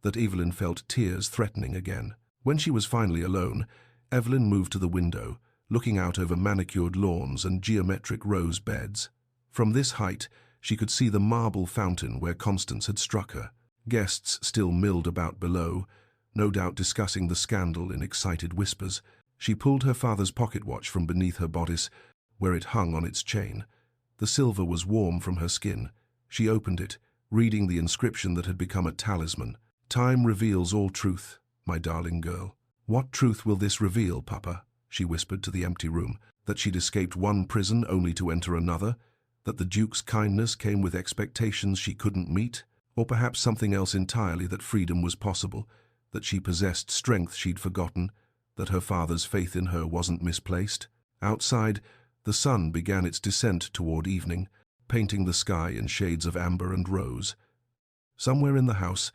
A: that Evelyn felt tears threatening again. When she was finally alone, Evelyn moved to the window, looking out over manicured lawns and geometric rose beds. From this height, she could see the marble fountain where Constance had struck her. Guests still milled about below, no doubt discussing the scandal in excited whispers. She pulled her father's pocket watch from beneath her bodice, where it hung on its chain. The silver was warm from her skin. She opened it, reading the inscription that had become a talisman. "Time reveals all truth, my darling girl." "What truth will this reveal, Papa?" she whispered to the empty room. That she'd escaped one prison only to enter another? That the Duke's kindness came with expectations she couldn't meet? Or perhaps something else entirely, that freedom was possible, that she possessed strength she'd forgotten, that her father's faith in her wasn't misplaced? Outside, the sun began its descent toward evening, painting the sky in shades of amber and rose. Somewhere in the house,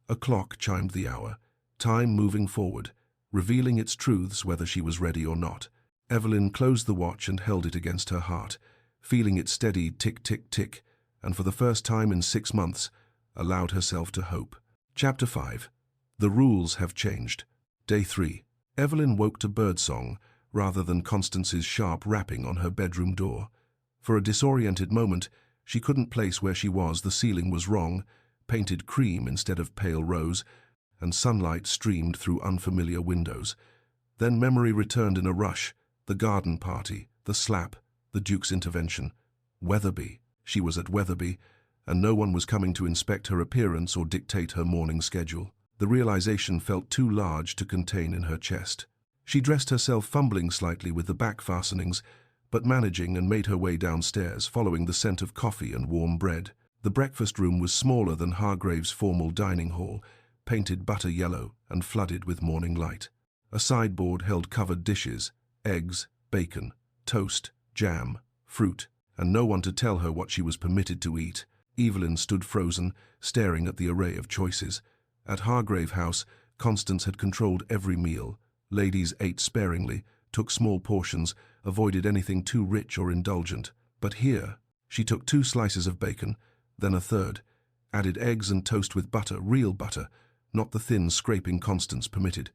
A: a clock chimed the hour, time moving forward, revealing its truths whether she was ready or not. Evelyn closed the watch and held it against her heart, feeling its steady tick-tick-tick, and for the first time in 6 months, allowed herself to hope. Chapter 5. The rules have changed. Day 3. Evelyn woke to birdsong rather than Constance's sharp rapping on her bedroom door. For a disoriented moment, she couldn't place where she was. The ceiling was wrong, painted cream instead of pale rose, and sunlight streamed through unfamiliar windows. Then memory returned in a rush. The garden party, the slap, the Duke's intervention. Weatherby. She was at Weatherby, and no one was coming to inspect her appearance or dictate her morning schedule. The realization felt too large to contain in her chest. She dressed herself, fumbling slightly with the back fastenings, but managing, and made her way downstairs, following the scent of coffee and warm bread. The breakfast room was smaller than Hargrave's formal dining hall, painted butter yellow and flooded with morning light. A sideboard held covered dishes, eggs, bacon, toast, jam, fruit, and no one to tell her what she was permitted to eat. Evelyn stood frozen, staring at the array of choices. At Hargrave House, Constance had controlled every meal. Ladies ate sparingly, took small portions, avoided anything too rich or indulgent. But here, she took 2 slices of bacon, then a third, added eggs and toast with butter, real butter, not the thin scraping Constance permitted,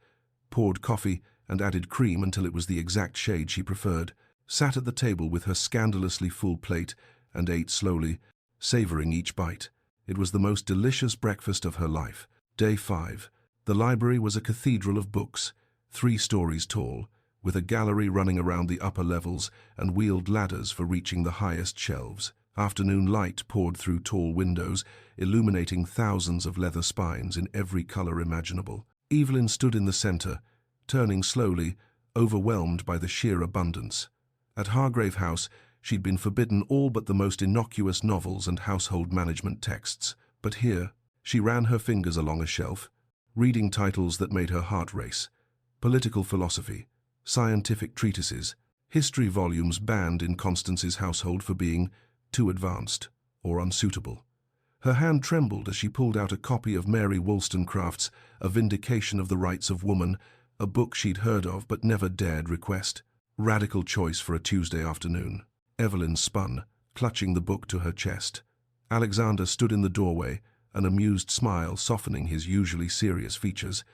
A: poured coffee and added cream until it was the exact shade she preferred, sat at the table with her scandalously full plate and ate slowly, savoring each bite. It was the most delicious breakfast of her life. Day 5. The library was a cathedral of books, 3 stories tall, with a gallery running around the upper levels and wheeled ladders for reaching the highest shelves. Afternoon light poured through tall windows, illuminating thousands of leather spines in every color imaginable. Evelyn stood in the center, turning slowly, overwhelmed by the sheer abundance. At Hargrave House, she'd been forbidden all but the most innocuous novels and household management texts. But here, she ran her fingers along a shelf, reading titles that made her heart race. Political philosophy, scientific treatises, history volumes banned in Constance's household for being too advanced or unsuitable. Her hand trembled as she pulled out a copy of Mary Wollstonecraft's A Vindication of the Rights of Woman, a book she'd heard of but never dared request. Radical choice for a Tuesday afternoon. Evelyn spun, clutching the book to her chest. Alexander stood in the doorway, an amused smile softening his usually serious features.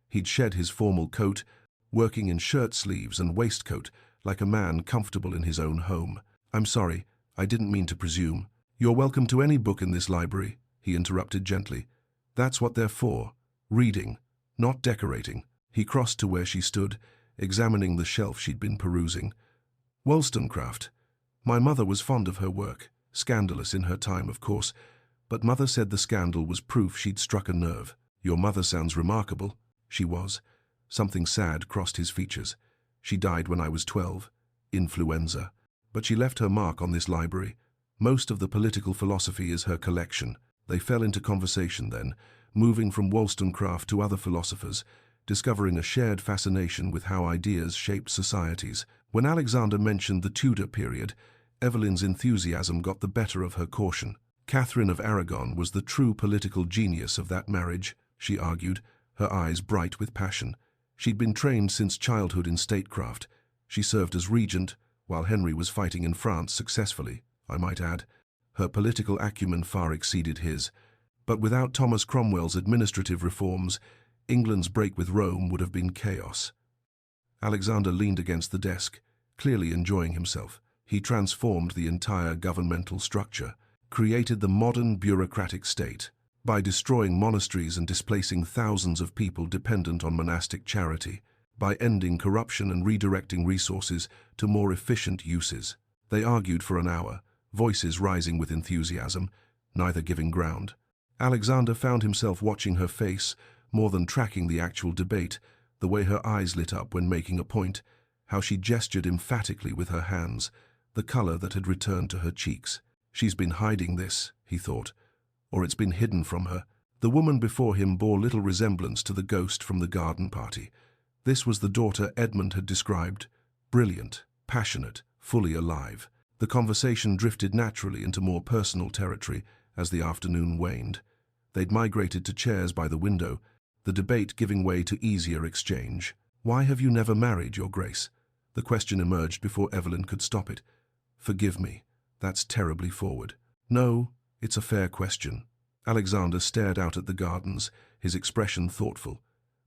A: He'd shed his formal coat, working in shirt sleeves and waistcoat like a man comfortable in his own home. "I'm sorry, I didn't mean to presume." "You're welcome to any book in this library," he interrupted gently. "That's what they're for, reading, not decorating." He crossed to where she stood, examining the shelf she'd been perusing. "Wollstonecraft. My mother was fond of her work, scandalous in her time, of course, but Mother said the scandal was proof she'd struck a nerve." "Your mother sounds remarkable." She was. Something sad crossed his features. She died when I was 12. Influenza. But she left her mark on this library. Most of the political philosophy is her collection. They fell into conversation then, moving from Wollstonecraft to other philosophers, discovering a shared fascination with how ideas shaped societies. When Alexander mentioned the Tudor period, Evelyn's enthusiasm got the better of her caution. Catherine of Aragon was the true political genius of that marriage, she argued, her eyes bright with passion. She'd been trained since childhood in statecraft. She served as regent, while Henry was fighting in France successfully, I might add. Her political acumen far exceeded his. But without Thomas Cromwell's administrative reforms, England's break with Rome would have been chaos. Alexander leaned against the desk, clearly enjoying himself. He transformed the entire governmental structure, created the modern bureaucratic state, by destroying monasteries and displacing thousands of people dependent on monastic charity, by ending corruption and redirecting resources to more efficient uses. They argued for an hour, voices rising with enthusiasm, neither giving ground. Alexander found himself watching her face more than tracking the actual debate, the way her eyes lit up when making a point, how she gestured emphatically with her hands, the color that had returned to her cheeks. She's been hiding this, he thought, or it's been hidden from her. The woman before him bore little resemblance to the ghost from the garden party. This was the daughter Edmund had described, brilliant, passionate, fully alive. The conversation drifted naturally into more personal territory as the afternoon waned. They'd migrated to chairs by the window, the debate giving way to easier exchange. "Why have you never married, Your Grace?" The question emerged before Evelyn could stop it. "Forgive me, that's terribly forward." "No, it's a fair question." Alexander stared out at the gardens, his expression thoughtful.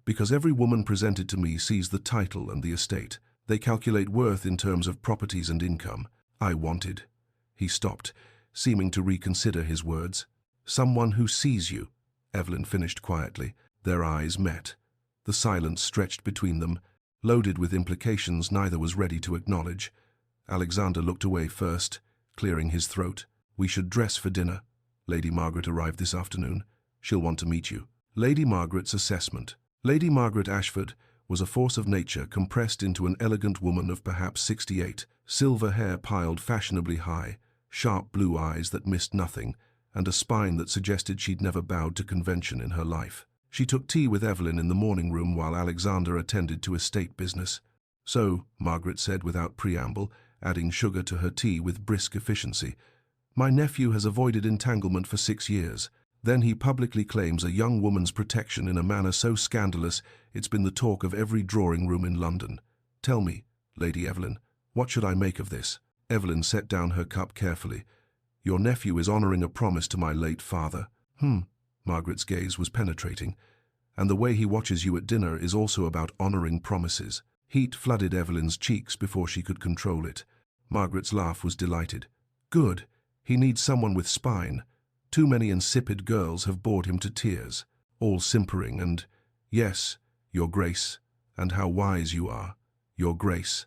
A: "Because every woman presented to me sees the title and the estate. They calculate worth in terms of properties and income. I wanted—" He stopped, seeming to reconsider his words. "Someone who sees you," Evelyn finished quietly. Their eyes met. The silence stretched between them, loaded with implications neither was ready to acknowledge. Alexander looked away first, clearing his throat. "We should dress for dinner. Lady Margaret arrived this afternoon. She'll want to meet you." Lady Margaret's assessment. Lady Margaret Ashford was a force of nature compressed into an elegant woman of perhaps 68, silver hair piled fashionably high, sharp blue eyes that missed nothing, and a spine that suggested she'd never bowed to convention in her life. She took tea with Evelyn in the morning room while Alexander attended to estate business. "So," Margaret said without preamble, adding sugar to her tea with brisk efficiency, "my nephew has avoided entanglement for 6 years. Then he publicly claims a young woman's protection in a manner so scandalous it's been the talk of every drawing-room in London. Tell me, Lady Evelyn, what should I make of this?" Evelyn set down her cup carefully. "Your nephew is honoring a promise to my late father." Margaret's gaze was penetrating. "And the way he watches you at dinner is also about honoring promises." Heat flooded Evelyn's cheeks before she could control it. Margaret's laugh was delighted. "Good. He needs someone with spine. Too many insipid girls have bored him to tears, all simpering and, 'Yes, Your Grace, and how wise you are, Your Grace.'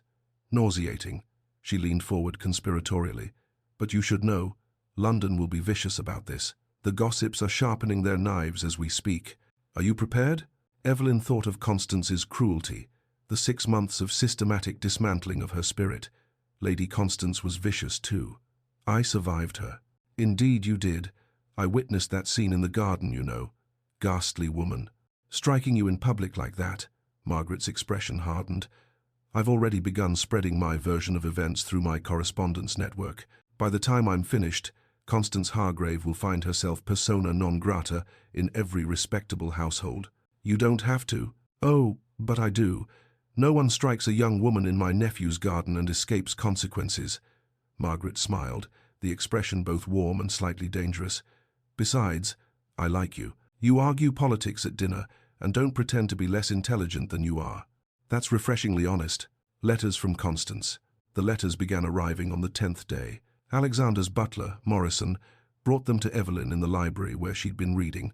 A: Nauseating." She leaned forward conspiratorially. "But you should know, London will be vicious about this. The gossips are sharpening their knives as we speak. Are you prepared?" Evelyn thought of Constance's cruelty, the 6 months of systematic dismantling of her spirit. Lady Constance was vicious too. "I survived her." "Indeed you did. I witnessed that scene in the garden, you know. Ghastly woman. Striking you in public like that." Margaret's expression hardened. "I've already begun spreading my version of events through my correspondence network. By the time I'm finished, Constance Hargrave will find herself persona non grata in every respectable household." "You don't have to." "Oh, but I do. No one strikes a young woman in my nephew's garden and escapes consequences." Margaret smiled, the expression both warm and slightly dangerous. "Besides, I like you. You argue politics at dinner and don't pretend to be less intelligent than you are. That's refreshingly honest." Letters from Constance. The letters began arriving on the 10th day. Alexander's butler, Morrison, brought them to Evelyn in the library where she'd been reading,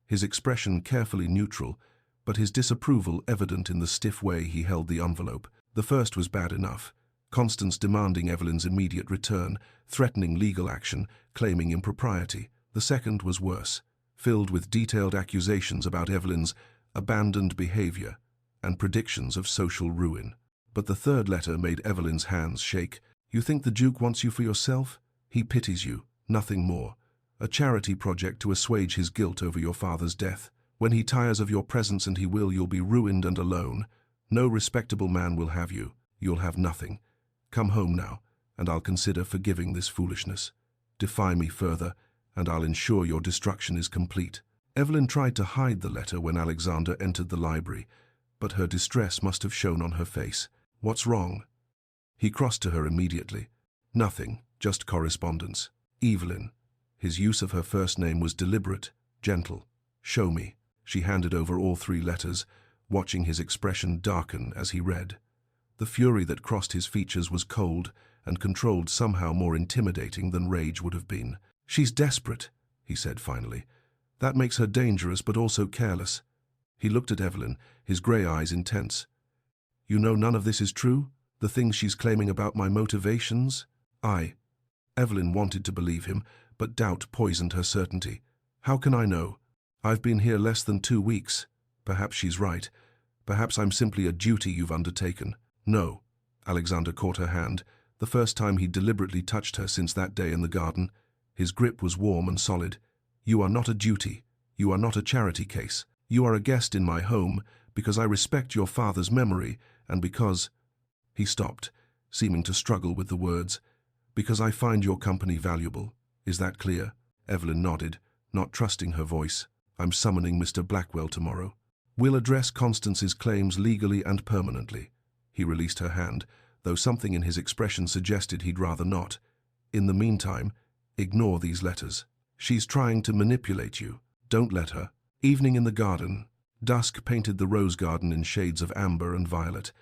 A: his expression carefully neutral, but his disapproval evident in the stiff way he held the envelope. The first was bad enough. Constance demanding Evelyn's immediate return, threatening legal action, claiming impropriety. The second was worse, filled with detailed accusations about Evelyn's abandoned behavior. and predictions of social ruin. But the third letter made Evelyn's hands shake. You think the Duke wants you for yourself? He pities you, nothing more. A charity project to assuage his guilt over your father's death. When he tires of your presence, and he will, you'll be ruined and alone. No respectable man will have you. You'll have nothing. Come home now, and I'll consider forgiving this foolishness. Defy me further, and I'll ensure your destruction is complete. Evelyn tried to hide the letter when Alexander entered the library, but her distress must have shown on her face. What's wrong? He crossed to her immediately. Nothing, just correspondence. Evelyn. His use of her first name was deliberate, gentle. Show me. She handed over all 3 letters, watching his expression darken as he read. The fury that crossed his features was cold and controlled, somehow more intimidating than rage would have been. She's desperate, he said finally. That makes her dangerous but also careless. He looked at Evelyn, his grey eyes intense. You know none of this is true? The things she's claiming about my motivations? Evelyn wanted to believe him, but doubt poisoned her certainty. How can I know? I've been here less than 2 weeks. Perhaps she's right. Perhaps I'm simply a duty you've undertaken. No. Alexander caught her hand, the first time he'd deliberately touched her since that day in the garden. His grip was warm and solid. You are not a duty. You are not a charity case. You are a guest in my home because I respect your father's memory and because... He stopped, seeming to struggle with the words. Because I find your company valuable. Is that clear? Evelyn nodded, not trusting her voice. I'm summoning Mr. Blackwell tomorrow. We'll address Constance's claims legally and permanently. He released her hand, though something in his expression suggested he'd rather not. In the meantime, ignore these letters. She's trying to manipulate you. Don't let her. Evening in the garden. Dusk painted the rose garden in shades of amber and violet.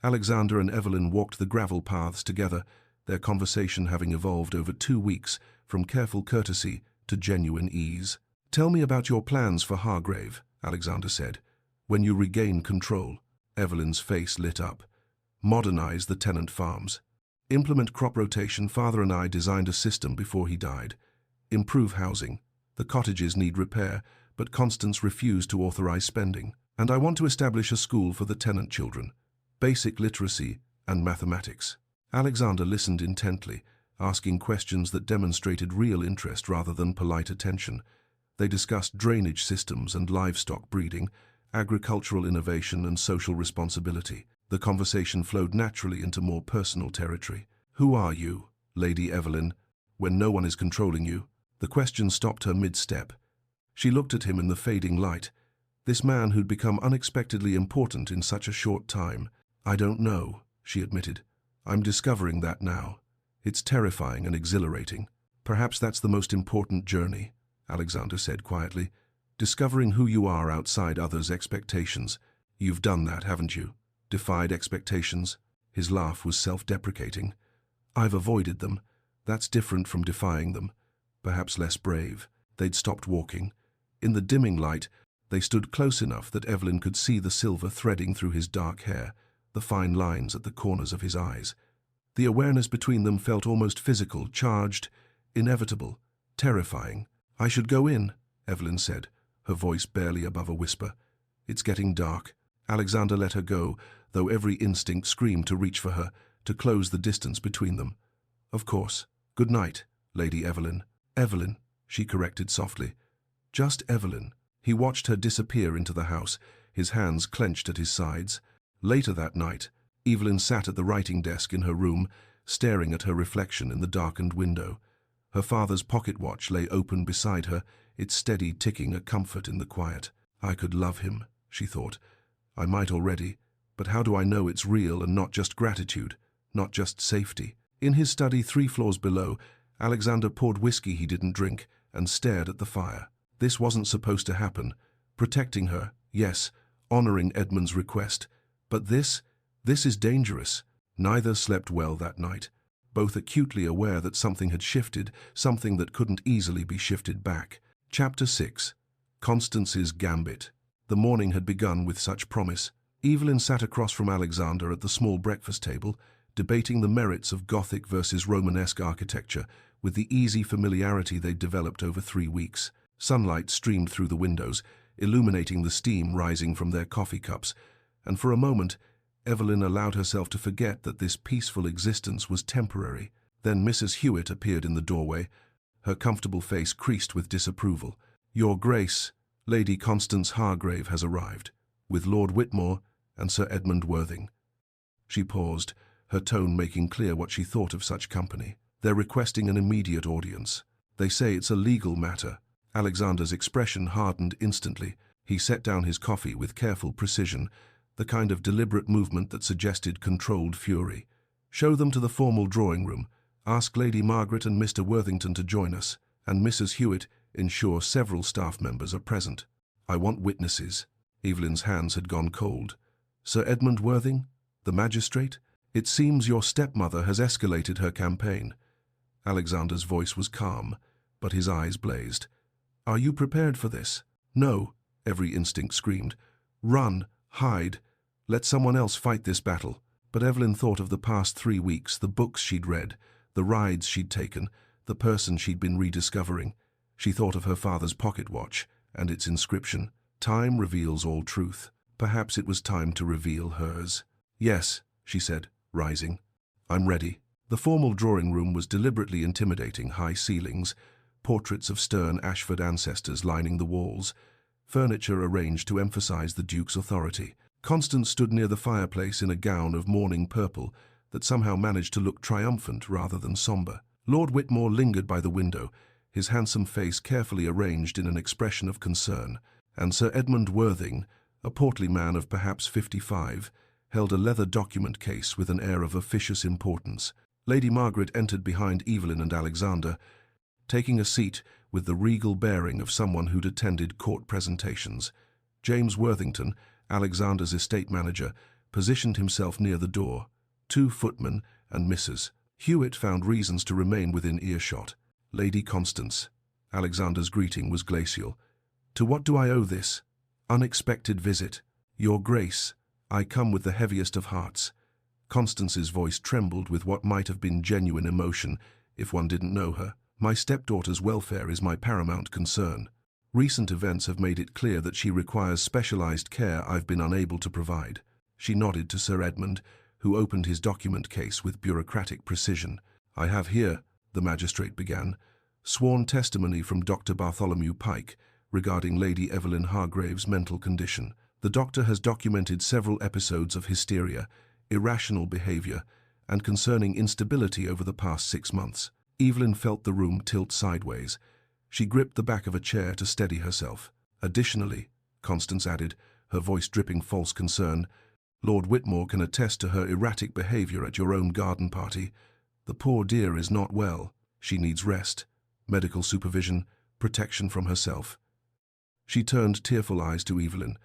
A: Alexander and Evelyn walked the gravel paths together, their conversation having evolved over 2 weeks from careful courtesy to genuine ease. Tell me about your plans for Hargrave, Alexander said. When you regain control. Evelyn's face lit up. Modernize the tenant farms. Implement crop rotation. Father and I designed a system before he died. Improve housing. The cottages need repair, but Constance refused to authorize spending. And I want to establish a school for the tenant children. Basic literacy and mathematics. Alexander listened intently, asking questions that demonstrated real interest rather than polite attention. They discussed drainage systems and livestock breeding, agricultural innovation and social responsibility. The conversation flowed naturally into more personal territory. Who are you, Lady Evelyn, when no one is controlling you? The question stopped her mid-step. She looked at him in the fading light. This man who'd become unexpectedly important in such a short time. I don't know, she admitted. I'm discovering that now. It's terrifying and exhilarating. Perhaps that's the most important journey, Alexander said quietly. Discovering who you are outside others' expectations. You've done that, haven't you? Defied expectations. His laugh was self-deprecating. I've avoided them. That's different from defying them. Perhaps less brave. They'd stopped walking. In the dimming light, they stood close enough that Evelyn could see the silver threading through his dark hair, the fine lines at the corners of his eyes. The awareness between them felt almost physical, charged, inevitable, terrifying. I should go in, Evelyn said, her voice barely above a whisper. It's getting dark. Alexander let her go, though every instinct screamed to reach for her, to close the distance between them. Of course. Good night, Lady Evelyn. Evelyn, she corrected softly. Just Evelyn. He watched her disappear into the house, his hands clenched at his sides. Later that night, Evelyn sat at the writing desk in her room, staring at her reflection in the darkened window. Her father's pocket watch lay open beside her, its steady ticking a comfort in the quiet. I could love him, she thought. I might already, but how do I know it's real and not just gratitude, not just safety? In his study 3 floors below, Alexander poured whiskey he didn't drink and stared at the fire. This wasn't supposed to happen. Protecting her, yes, honoring Edmund's request. But this is dangerous. Neither slept well that night, both acutely aware that something had shifted, something that couldn't easily be shifted back. Chapter 6. Constance's Gambit. The morning had begun with such promise. Evelyn sat across from Alexander at the small breakfast table, debating the merits of Gothic versus Romanesque architecture with the easy familiarity they'd developed over 3 weeks. Sunlight streamed through the windows, illuminating the steam rising from their coffee cups. and for a moment, Evelyn allowed herself to forget that this peaceful existence was temporary. Then Mrs. Hewitt appeared in the doorway, her comfortable face creased with disapproval. "Your Grace, Lady Constance Hargrave has arrived, with Lord Whitmore and Sir Edmund Worthing." She paused, her tone making clear what she thought of such company. "They're requesting an immediate audience. They say it's a legal matter." Alexander's expression hardened instantly. He set down his coffee with careful precision, the kind of deliberate movement that suggested controlled fury. "Show them to the formal drawing room. Ask Lady Margaret and Mr. Worthington to join us, and Mrs. Hewitt ensure several staff members are present. I want witnesses." Evelyn's hands had gone cold. "Sir Edmund Worthing? The magistrate? It seems your stepmother has escalated her campaign." Alexander's voice was calm, but his eyes blazed. "Are you prepared for this?" "No," every instinct screamed. "Run, hide, let someone else fight this battle." But Evelyn thought of the past 3 weeks, the books she'd read, the rides she'd taken, the person she'd been rediscovering. She thought of her father's pocket watch and its inscription, "Time reveals all truth." Perhaps it was time to reveal hers. "Yes," she said, rising. "I'm ready." The formal drawing room was deliberately intimidating. High ceilings, portraits of stern Ashford ancestors lining the walls, furniture arranged to emphasize the Duke's authority. Constance stood near the fireplace in a gown of mourning purple that somehow managed to look triumphant rather than somber. Lord Whitmore lingered by the window, his handsome face carefully arranged in an expression of concern, and Sir Edmund Worthing, a portly man of perhaps 55, held a leather document case with an air of officious importance. Lady Margaret entered behind Evelyn and Alexander, taking a seat with the regal bearing of someone who'd attended court presentations. James Worthington, Alexander's estate manager, positioned himself near the door. 2 footmen and Mrs. Hewitt found reasons to remain within earshot. "Lady Constance." Alexander's greeting was glacial. "To what do I owe this unexpected visit?" "Your Grace, I come with the heaviest of hearts." Constance's voice trembled with what might have been genuine emotion if one didn't know her. "My stepdaughter's welfare is my paramount concern. Recent events have made it clear that she requires specialized care I've been unable to provide." She nodded to Sir Edmund, who opened his document case with bureaucratic precision. "I have here," the magistrate began, "sworn testimony from Dr. Bartholomew Pike regarding Lady Evelyn Hargrave's mental condition. The doctor has documented several episodes of hysteria, irrational behavior, and concerning instability over the past 6 months." Evelyn felt the room tilt sideways. She gripped the back of a chair to steady herself. "Additionally," Constance added, her voice dripping false concern, "Lord Whitmore can attest to her erratic behavior at your own garden party. The poor dear is not well. She needs rest, medical supervision, protection from herself." She turned tearful eyes to Evelyn.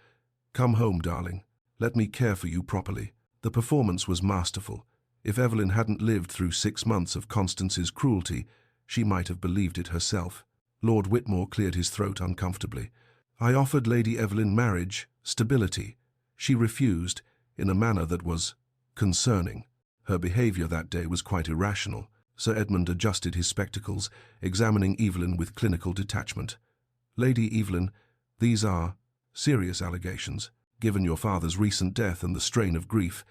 A: "Come home, darling. Let me care for you properly." The performance was masterful. If Evelyn hadn't lived through 6 months of Constance's cruelty, she might have believed it herself. Lord Whitmore cleared his throat uncomfortably. "I offered Lady Evelyn marriage, stability. She refused, in a manner that was concerning. Her behavior that day was quite irrational." Sir Edmund adjusted his spectacles, examining Evelyn with clinical detachment. "Lady Evelyn, these are serious allegations. Given your father's recent death and the strain of grief,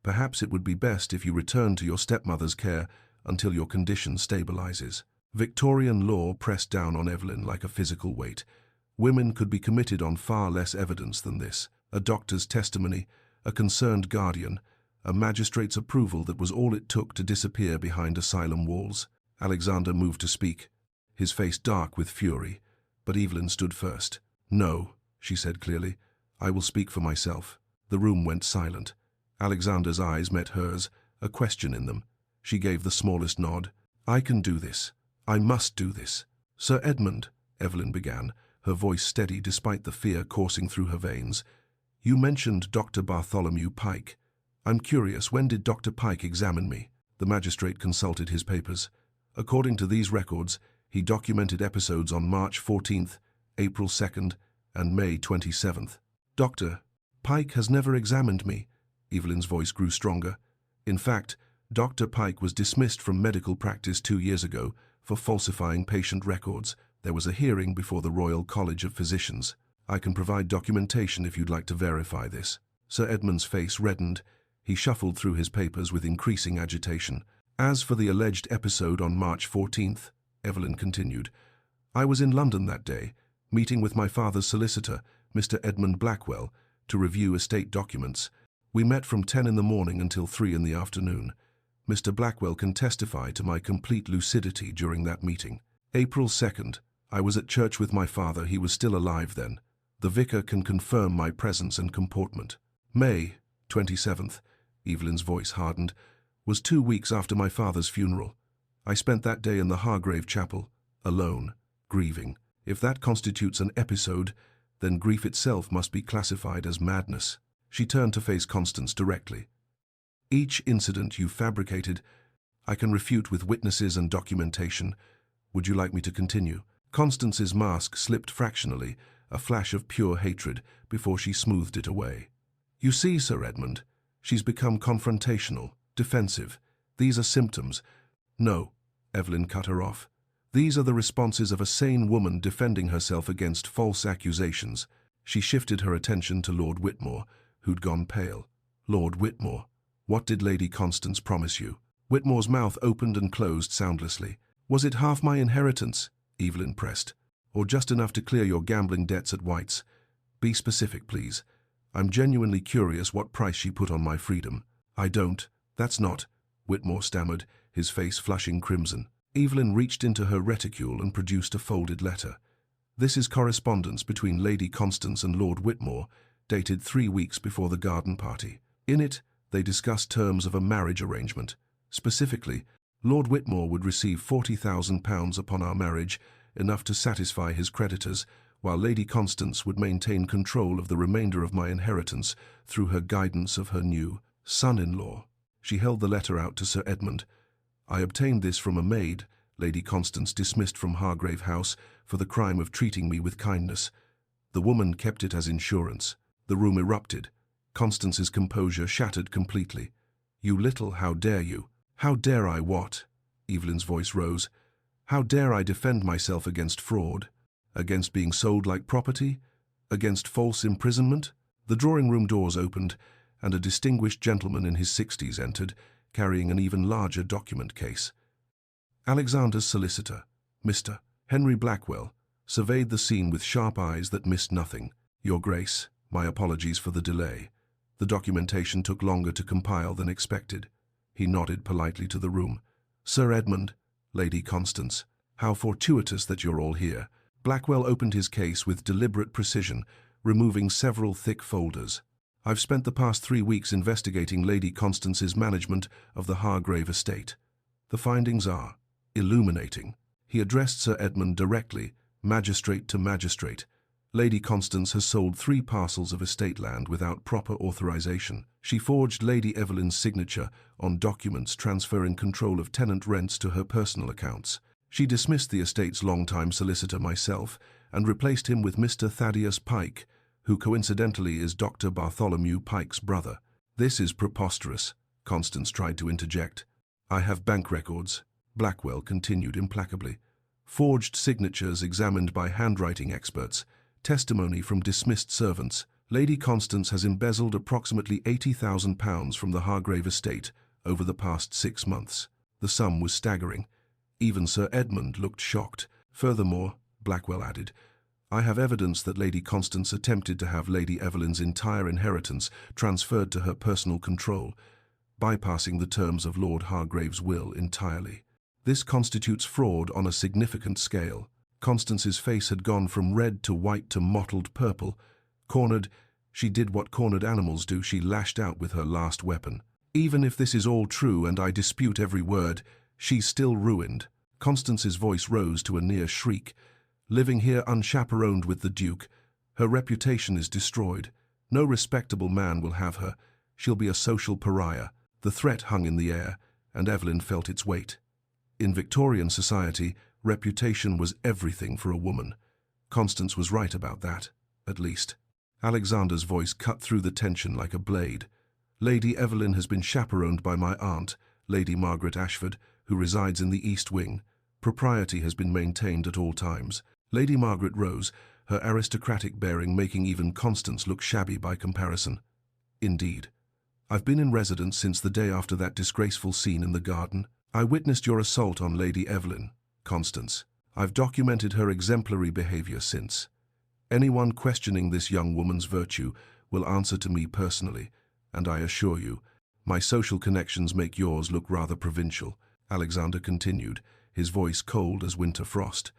A: perhaps it would be best if you return to your stepmother's care until your condition stabilizes." Victorian law pressed down on Evelyn like a physical weight. Women could be committed on far less evidence than this. A doctor's testimony, a concerned guardian, a magistrate's approval that was all it took to disappear behind asylum walls. Alexander moved to speak, his face dark with fury, but Evelyn stood first. "No," she said clearly, "I will speak for myself." The room went silent. Alexander's eyes met hers, a question in them. She gave the smallest nod. "I can do this. I must do this." "Sir Edmund," Evelyn began, her voice steady despite the fear coursing through her veins, "you mentioned Dr. Bartholomew Pike. I'm curious, when did Dr. Pike examine me?" The magistrate consulted his papers. According to these records, he documented episodes on March 14th, April 2nd, and May 27th. "Dr. Pike has never examined me." Evelyn's voice grew stronger. "In fact, Dr. Pike was dismissed from medical practice 2 years ago for falsifying patient records. There was a hearing before the Royal College of Physicians. I can provide documentation if you'd like to verify this." Sir Edmund's face reddened. He shuffled through his papers with increasing agitation. As for the alleged episode on March 14th, Evelyn continued, I was in London that day, meeting with my father's solicitor, Mr. Edmund Blackwell, to review estate documents. We met from 10 in the morning until 3 in the afternoon. Mr. Blackwell can testify to my complete lucidity during that meeting. April 2nd, I was at church with my father. He was still alive then. The vicar can confirm my presence and comportment. May 27th, Evelyn's voice hardened, was 2 weeks after my father's funeral. I spent that day in the Hargrave Chapel, alone, grieving. If that constitutes an episode, then grief itself must be classified as madness. She turned to face Constance directly. Each incident you fabricated, I can refute with witnesses and documentation. Would you like me to continue? Constance's mask slipped fractionally, a flash of pure hatred, before she smoothed it away. You see, Sir Edmund, she's become confrontational, defensive. These are symptoms. No, Evelyn cut her off. These are the responses of a sane woman defending herself against false accusations. She shifted her attention to Lord Whitmore, who'd gone pale. Lord Whitmore, what did Lady Constance promise you? Whitmore's mouth opened and closed soundlessly. Was it half my inheritance? Evelyn pressed. Or just enough to clear your gambling debts at White's? Be specific, please. I'm genuinely curious what price she put on my freedom. I don't. That's not, Whitmore stammered, his face flushing crimson. Evelyn reached into her reticule and produced a folded letter. This is correspondence between Lady Constance and Lord Whitmore, dated 3 weeks before the garden party. In it, they discussed terms of a marriage arrangement. Specifically, Lord Whitmore would receive £40,000 upon our marriage, enough to satisfy his creditors, while Lady Constance would maintain control of the remainder of my inheritance through her guidance of her new son-in-law. She held the letter out to Sir Edmund. I obtained this from a maid, Lady Constance dismissed from Hargrave House for the crime of treating me with kindness. The woman kept it as insurance. The room erupted. Constance's composure shattered completely. You little, how dare you? How dare I what? Evelyn's voice rose. How dare I defend myself against fraud? Against being sold like property? Against false imprisonment? The drawing-room doors opened, and a distinguished gentleman in his 60s entered, carrying an even larger document case. Alexander's solicitor, Mr. Henry Blackwell, surveyed the scene with sharp eyes that missed nothing. Your Grace, my apologies for the delay. The documentation took longer to compile than expected. He nodded politely to the room. Sir Edmund, Lady Constance, how fortuitous that you're all here. Blackwell opened his case with deliberate precision, removing several thick folders. I've spent the past 3 weeks investigating Lady Constance's management of the Hargrave estate. The findings are illuminating. He addressed Sir Edmund directly, magistrate to magistrate. Lady Constance has sold 3 parcels of estate land without proper authorization. She forged Lady Evelyn's signature on documents transferring control of tenant rents to her personal accounts. She dismissed the estate's longtime solicitor, myself, and replaced him with Mr. Thaddeus Pike, who coincidentally is Dr. Bartholomew Pike's brother. This is preposterous, Constance tried to interject. I have bank records, Blackwell continued implacably. Forged signatures examined by handwriting experts, testimony from dismissed servants. Lady Constance has embezzled approximately £80,000 from the Hargrave estate over the past 6 months. The sum was staggering. Even Sir Edmund looked shocked. Furthermore, Blackwell added, I have evidence that Lady Constance attempted to have Lady Evelyn's entire inheritance transferred to her personal control, bypassing the terms of Lord Hargrave's will entirely. This constitutes fraud on a significant scale. Constance's face had gone from red to white to mottled purple. Cornered, she did what cornered animals do, she lashed out with her last weapon. Even if this is all true, and I dispute every word, she's still ruined. Constance's voice rose to a near shriek. Living here unchaperoned with the Duke, her reputation is destroyed. No respectable man will have her. She'll be a social pariah. The threat hung in the air, and Evelyn felt its weight. In Victorian society, reputation was everything for a woman. Constance was right about that, at least. Alexander's voice cut through the tension like a blade. Lady Evelyn has been chaperoned by my aunt, Lady Margaret Ashford, who resides in the East Wing. Propriety has been maintained at all times. Lady Margaret rose, her aristocratic bearing making even Constance look shabby by comparison. Indeed. I've been in residence since the day after that disgraceful scene in the garden. I witnessed your assault on Lady Evelyn, Constance. I've documented her exemplary behavior since. Anyone questioning this young woman's virtue will answer to me personally, and I assure you, my social connections make yours look rather provincial, Alexander continued, his voice cold as winter frost.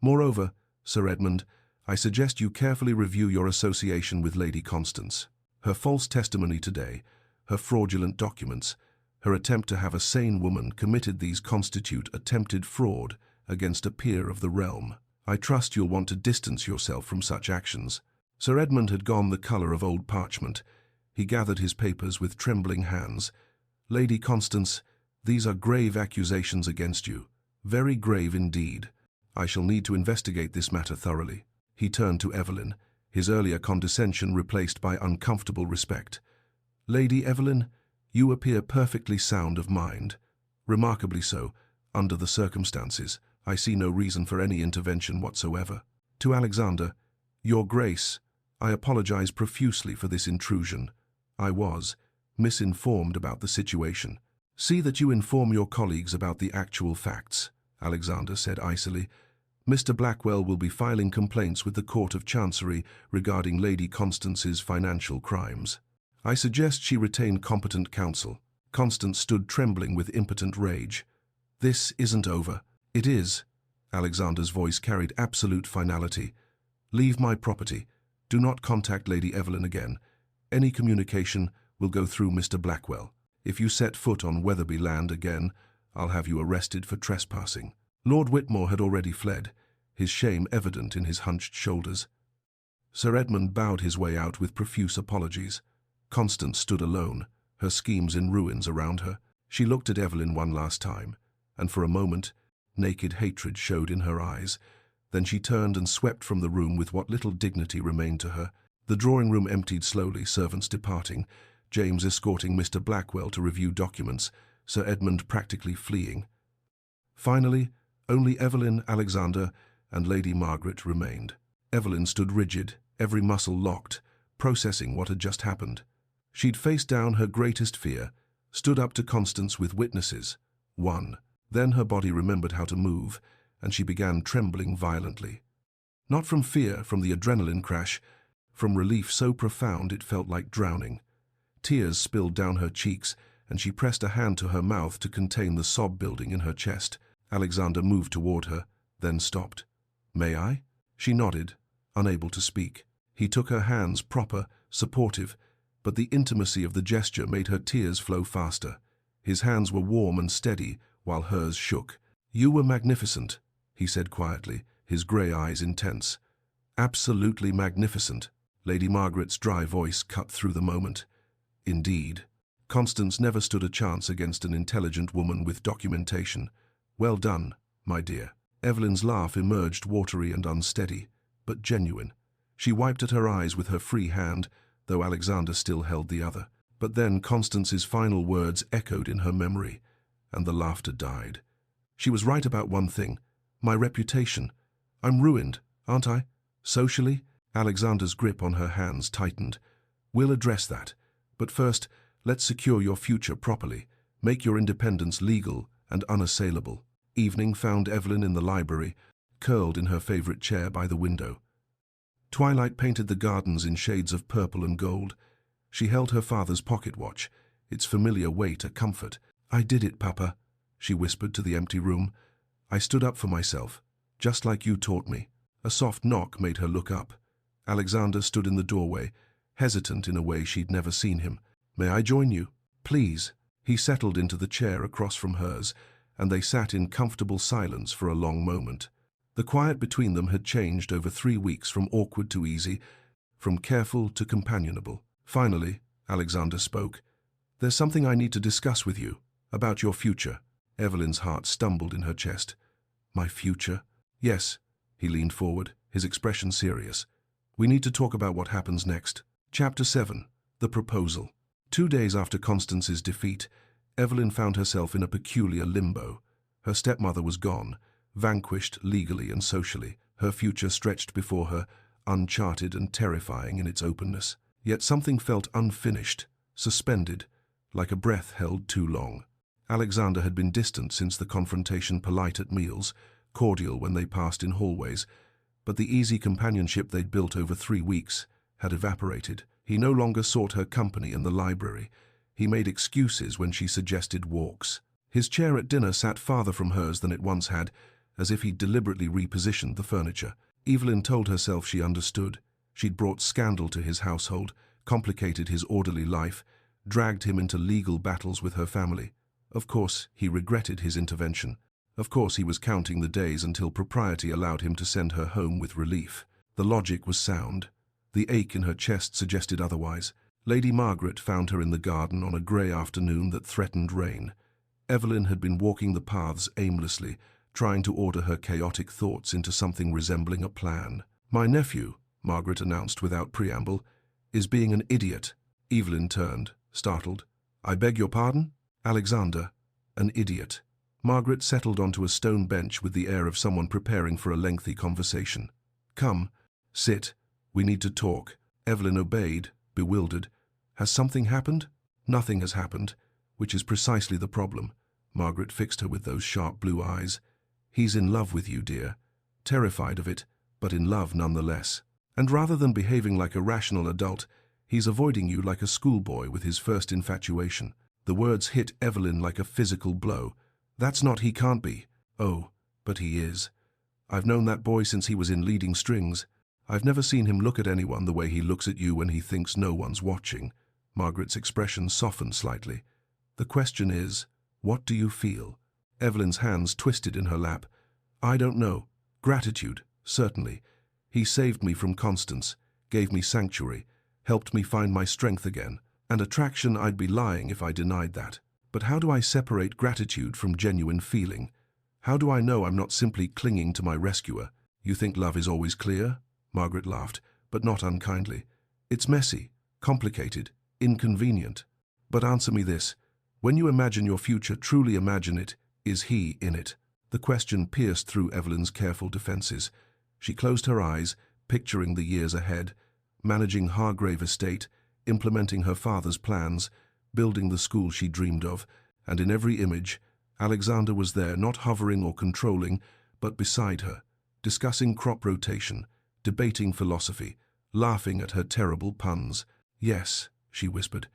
A: Moreover, Sir Edmund, I suggest you carefully review your association with Lady Constance. Her false testimony today, her fraudulent documents, her attempt to have a sane woman committed these constitute attempted fraud against a peer of the realm. I trust you'll want to distance yourself from such actions. Sir Edmund had gone the colour of old parchment. He gathered his papers with trembling hands. Lady Constance, these are grave accusations against you. Very grave indeed. I shall need to investigate this matter thoroughly. He turned to Evelyn, his earlier condescension replaced by uncomfortable respect. Lady Evelyn, you appear perfectly sound of mind. Remarkably so, under the circumstances. I see no reason for any intervention whatsoever. To Alexander, Your Grace, I apologize profusely for this intrusion. I was misinformed about the situation. See that you inform your colleagues about the actual facts, Alexander said icily. Mr. Blackwell will be filing complaints with the Court of Chancery regarding Lady Constance's financial crimes. I suggest she retain competent counsel. Constance stood trembling with impotent rage. This isn't over. It is. Alexander's voice carried absolute finality. Leave my property. Do not contact Lady Evelyn again. Any communication will go through Mr. Blackwell. If you set foot on Wetherby land again, I'll have you arrested for trespassing. Lord Whitmore had already fled, his shame evident in his hunched shoulders. Sir Edmund bowed his way out with profuse apologies. Constance stood alone, her schemes in ruins around her. She looked at Evelyn one last time, and for a moment, naked hatred showed in her eyes. Then she turned and swept from the room with what little dignity remained to her. The drawing-room emptied slowly, servants departing, James escorting Mr. Blackwell to review documents, Sir Edmund practically fleeing. Finally, only Evelyn, Alexander, and Lady Margaret remained. Evelyn stood rigid, every muscle locked, processing what had just happened. She'd faced down her greatest fear, stood up to Constance with witnesses. Won. Then her body remembered how to move, and she began trembling violently. Not from fear, from the adrenaline crash, from relief so profound it felt like drowning. Tears spilled down her cheeks, and she pressed a hand to her mouth to contain the sob building in her chest. Alexander moved toward her, then stopped. "May I?" She nodded, unable to speak. He took her hands, proper, supportive, but the intimacy of the gesture made her tears flow faster. His hands were warm and steady, while hers shook. "You were magnificent," he said quietly, his grey eyes intense. "Absolutely magnificent." Lady Margaret's dry voice cut through the moment. "Indeed." Constance never stood a chance against an intelligent woman with documentation. "Well done, my dear." Evelyn's laugh emerged watery and unsteady, but genuine. She wiped at her eyes with her free hand, though Alexander still held the other. But then Constance's final words echoed in her memory, and the laughter died. She was right about one thing. My reputation. I'm ruined, aren't I? Socially? Alexander's grip on her hands tightened. We'll address that. But first, let's secure your future properly. Make your independence legal and unassailable. Evening found Evelyn in the library, curled in her favorite chair by the window. Twilight painted the gardens in shades of purple and gold. She held her father's pocket watch, its familiar weight a comfort. "I did it, Papa," she whispered to the empty room. "I stood up for myself, just like you taught me." A soft knock made her look up. Alexander stood in the doorway, hesitant in a way she'd never seen him. "May I join you?" "Please." He settled into the chair across from hers, and they sat in comfortable silence for a long moment. The quiet between them had changed over 3 weeks from awkward to easy, from careful to companionable. Finally, Alexander spoke. "There's something I need to discuss with you, about your future." Evelyn's heart stumbled in her chest. "My future?" "Yes." He leaned forward, his expression serious. "We need to talk about what happens next." Chapter 7. The Proposal. 2 days after Constance's defeat, Evelyn found herself in a peculiar limbo. Her stepmother was gone, vanquished legally and socially. Her future stretched before her, uncharted and terrifying in its openness. Yet something felt unfinished, suspended, like a breath held too long. Alexander had been distant since the confrontation, polite at meals, cordial when they passed in hallways, but the easy companionship they'd built over 3 weeks had evaporated. He no longer sought her company in the library. He made excuses when she suggested walks. His chair at dinner sat farther from hers than it once had, as if he'd deliberately repositioned the furniture. Evelyn told herself she understood. She'd brought scandal to his household, complicated his orderly life, dragged him into legal battles with her family. Of course, he regretted his intervention. Of course, he was counting the days until propriety allowed him to send her home with relief. The logic was sound. The ache in her chest suggested otherwise. Lady Margaret found her in the garden on a grey afternoon that threatened rain. Evelyn had been walking the paths aimlessly, trying to order her chaotic thoughts into something resembling a plan. "My nephew," Margaret announced without preamble, "is being an idiot." Evelyn turned, startled. "I beg your pardon?" "Alexander, an idiot." Margaret settled onto a stone bench with the air of someone preparing for a lengthy conversation. "Come, sit. We need to talk." Evelyn obeyed, bewildered. "Has something happened?" "Nothing has happened, which is precisely the problem." Margaret fixed her with those sharp blue eyes. "He's in love with you, dear. Terrified of it, but in love nonetheless. And rather than behaving like a rational adult, he's avoiding you like a schoolboy with his first infatuation." The words hit Evelyn like a physical blow. "That's not he can't be." "Oh, but he is. I've known that boy since he was in leading strings. I've never seen him look at anyone the way he looks at you when he thinks no one's watching." Margaret's expression softened slightly. "The question is, what do you feel?" Evelyn's hands twisted in her lap. "I don't know. Gratitude, certainly. He saved me from Constance, gave me sanctuary, helped me find my strength again. And attraction, I'd be lying if I denied that. But how do I separate gratitude from genuine feeling? How do I know I'm not simply clinging to my rescuer?" "You think love is always clear?" Margaret laughed, but not unkindly. "It's messy, complicated, inconvenient. But answer me this. When you imagine your future, truly imagine it, is he in it?" The question pierced through Evelyn's careful defenses. She closed her eyes, picturing the years ahead, managing Hargrave estate, implementing her father's plans, building the school she dreamed of, and in every image, Alexander was there, not hovering or controlling, but beside her, discussing crop rotation, debating philosophy, laughing at her terrible puns. "Yes," she whispered,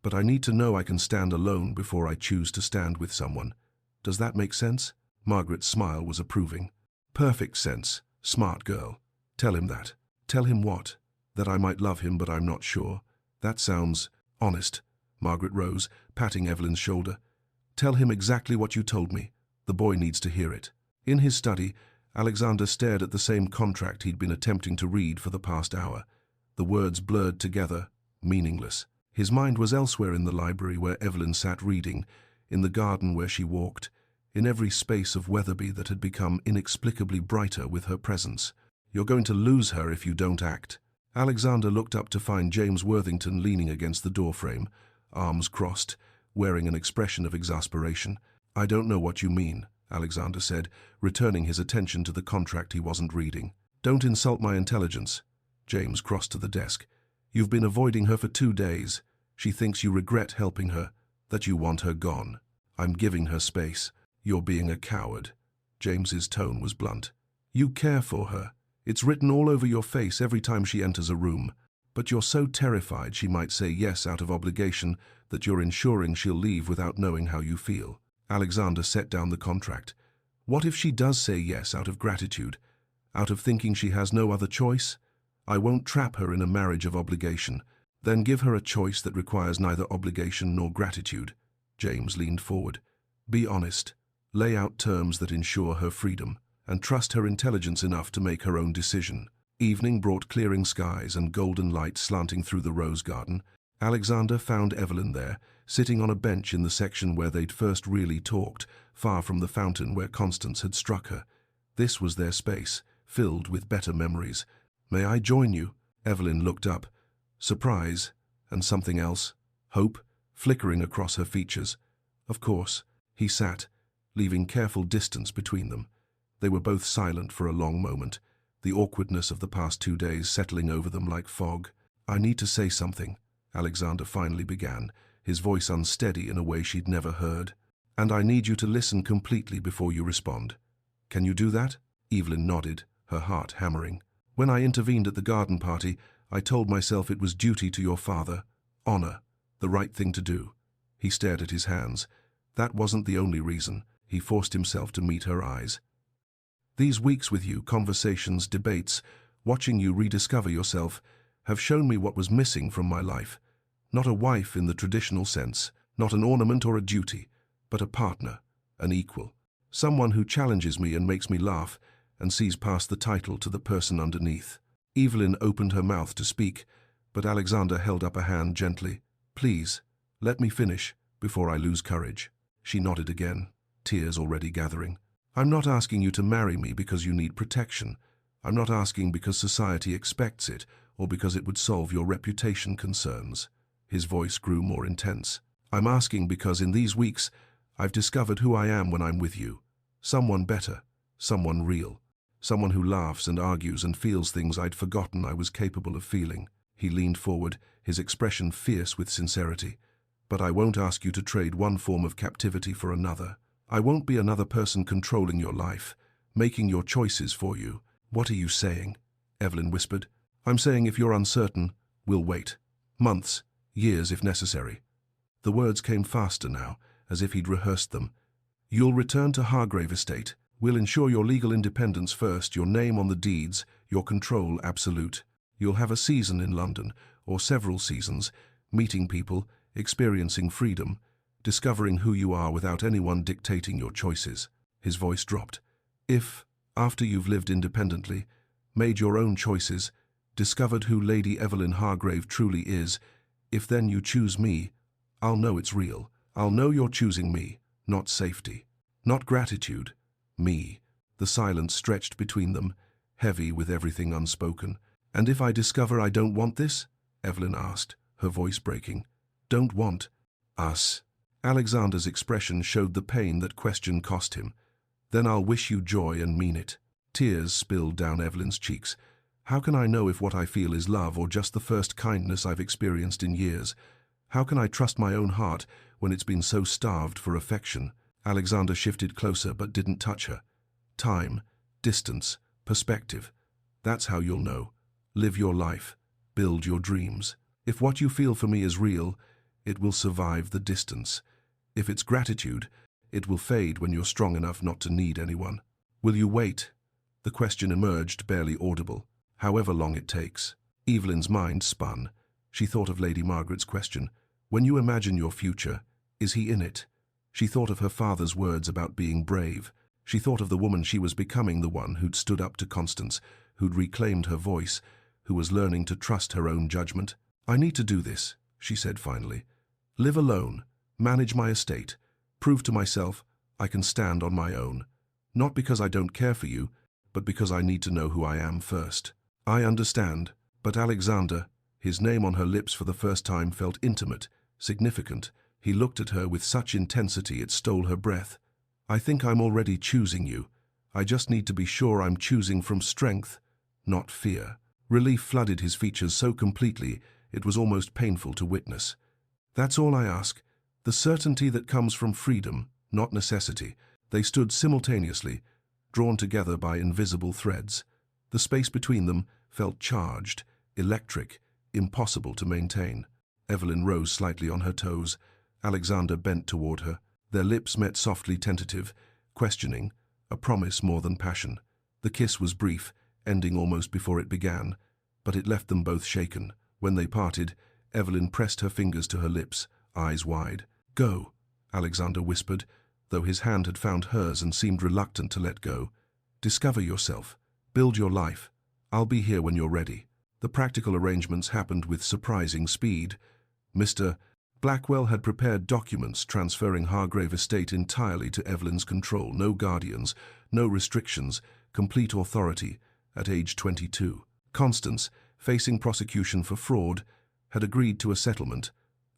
A: "but I need to know I can stand alone before I choose to stand with someone. Does that make sense?" Margaret's smile was approving. "Perfect sense. Smart girl. Tell him that." "Tell him what?" "That I might love him, but I'm not sure." "That sounds honest." Margaret rose, patting Evelyn's shoulder. "Tell him exactly what you told me. The boy needs to hear it." In his study, Alexander stared at the same contract he'd been attempting to read for the past hour. The words blurred together, meaningless. His mind was elsewhere, in the library where Evelyn sat reading, in the garden where she walked, in every space of Weatherby that had become inexplicably brighter with her presence. "You're going to lose her if you don't act." Alexander looked up to find James Worthington leaning against the doorframe, arms crossed, wearing an expression of exasperation. "I don't know what you mean," Alexander said, returning his attention to the contract he wasn't reading. "Don't insult my intelligence." James crossed to the desk. "You've been avoiding her for 2 days. She thinks you regret helping her, that you want her gone. I'm giving her space. You're being a coward." James's tone was blunt. "You care for her. It's written all over your face every time she enters a room. But you're so terrified she might say yes out of obligation that you're ensuring she'll leave without knowing how you feel." Alexander set down the contract. "What if she does say yes out of gratitude, out of thinking she has no other choice? I won't trap her in a marriage of obligation. Then give her a choice that requires neither obligation nor gratitude." James leaned forward. "Be honest. Lay out terms that ensure her freedom, and trust her intelligence enough to make her own decision." Evening brought clearing skies and golden light slanting through the rose garden. Alexander found Evelyn there, sitting on a bench in the section where they'd first really talked, far from the fountain where Constance had struck her. This was their space, filled with better memories. "May I join you?" Evelyn looked up. Surprise, and something else, hope, flickering across her features. "Of course." He sat, leaving careful distance between them. They were both silent for a long moment, the awkwardness of the past 2 days settling over them like fog. I need to say something, Alexander finally began, his voice unsteady in a way she'd never heard. And I need you to listen completely before you respond. Can you do that? Evelyn nodded, her heart hammering. When I intervened at the garden party, I told myself it was duty to your father, honor, the right thing to do. He stared at his hands. That wasn't the only reason. He forced himself to meet her eyes. These weeks with you, conversations, debates, watching you rediscover yourself, have shown me what was missing from my life. Not a wife in the traditional sense, not an ornament or a duty, but a partner, an equal. Someone who challenges me and makes me laugh and sees past the title to the person underneath. Evelyn opened her mouth to speak, but Alexander held up a hand gently. Please, let me finish before I lose courage. She nodded again, tears already gathering. I'm not asking you to marry me because you need protection. I'm not asking because society expects it or because it would solve your reputation concerns. His voice grew more intense. I'm asking because in these weeks, I've discovered who I am when I'm with you. Someone better, someone real, someone who laughs and argues and feels things I'd forgotten I was capable of feeling. He leaned forward, his expression fierce with sincerity. But I won't ask you to trade one form of captivity for another. I won't be another person controlling your life, making your choices for you. What are you saying? Evelyn whispered. I'm saying if you're uncertain, we'll wait. Months, years if necessary. The words came faster now, as if he'd rehearsed them. You'll return to Hargrave Estate. We'll ensure your legal independence first, your name on the deeds, your control absolute. You'll have a season in London, or several seasons, meeting people, experiencing freedom, discovering who you are without anyone dictating your choices. His voice dropped. If, after you've lived independently, made your own choices, discovered who Lady Evelyn Hargrave truly is, if then you choose me, I'll know it's real. I'll know you're choosing me, not safety, not gratitude, me. The silence stretched between them, heavy with everything unspoken. And if I discover I don't want this? Evelyn asked, her voice breaking. Don't want us. Alexander's expression showed the pain that question cost him. Then I'll wish you joy and mean it. Tears spilled down Evelyn's cheeks. How can I know if what I feel is love or just the first kindness I've experienced in years? How can I trust my own heart when it's been so starved for affection? Alexander shifted closer but didn't touch her. Time, distance, perspective. That's how you'll know. Live your life. Build your dreams. If what you feel for me is real, it will survive the distance. If it's gratitude, it will fade when you're strong enough not to need anyone. Will you wait? The question emerged, barely audible. However long it takes. Evelyn's mind spun. She thought of Lady Margaret's question. When you imagine your future, is he in it? She thought of her father's words about being brave. She thought of the woman she was becoming, the one who'd stood up to Constance, who'd reclaimed her voice, who was learning to trust her own judgment. I need to do this, she said finally. Live alone, manage my estate, prove to myself I can stand on my own. Not because I don't care for you, but because I need to know who I am first. I understand, but Alexander, his name on her lips for the first time, felt intimate, significant. He looked at her with such intensity it stole her breath. I think I'm already choosing you. I just need to be sure I'm choosing from strength, not fear. Relief flooded his features so completely it was almost painful to witness. That's all I ask. The certainty that comes from freedom, not necessity. They stood simultaneously, drawn together by invisible threads. The space between them felt charged, electric, impossible to maintain. Evelyn rose slightly on her toes. Alexander bent toward her. Their lips met softly, tentative, questioning, a promise more than passion. The kiss was brief, ending almost before it began, but it left them both shaken. When they parted, Evelyn pressed her fingers to her lips, eyes wide. Go, Alexander whispered, though his hand had found hers and seemed reluctant to let go. Discover yourself. Build your life. I'll be here when you're ready. The practical arrangements happened with surprising speed. Mr. Blackwell had prepared documents transferring Hargrave Estate entirely to Evelyn's control. No guardians, no restrictions, complete authority at age 22. Constance, facing prosecution for fraud, had agreed to a settlement,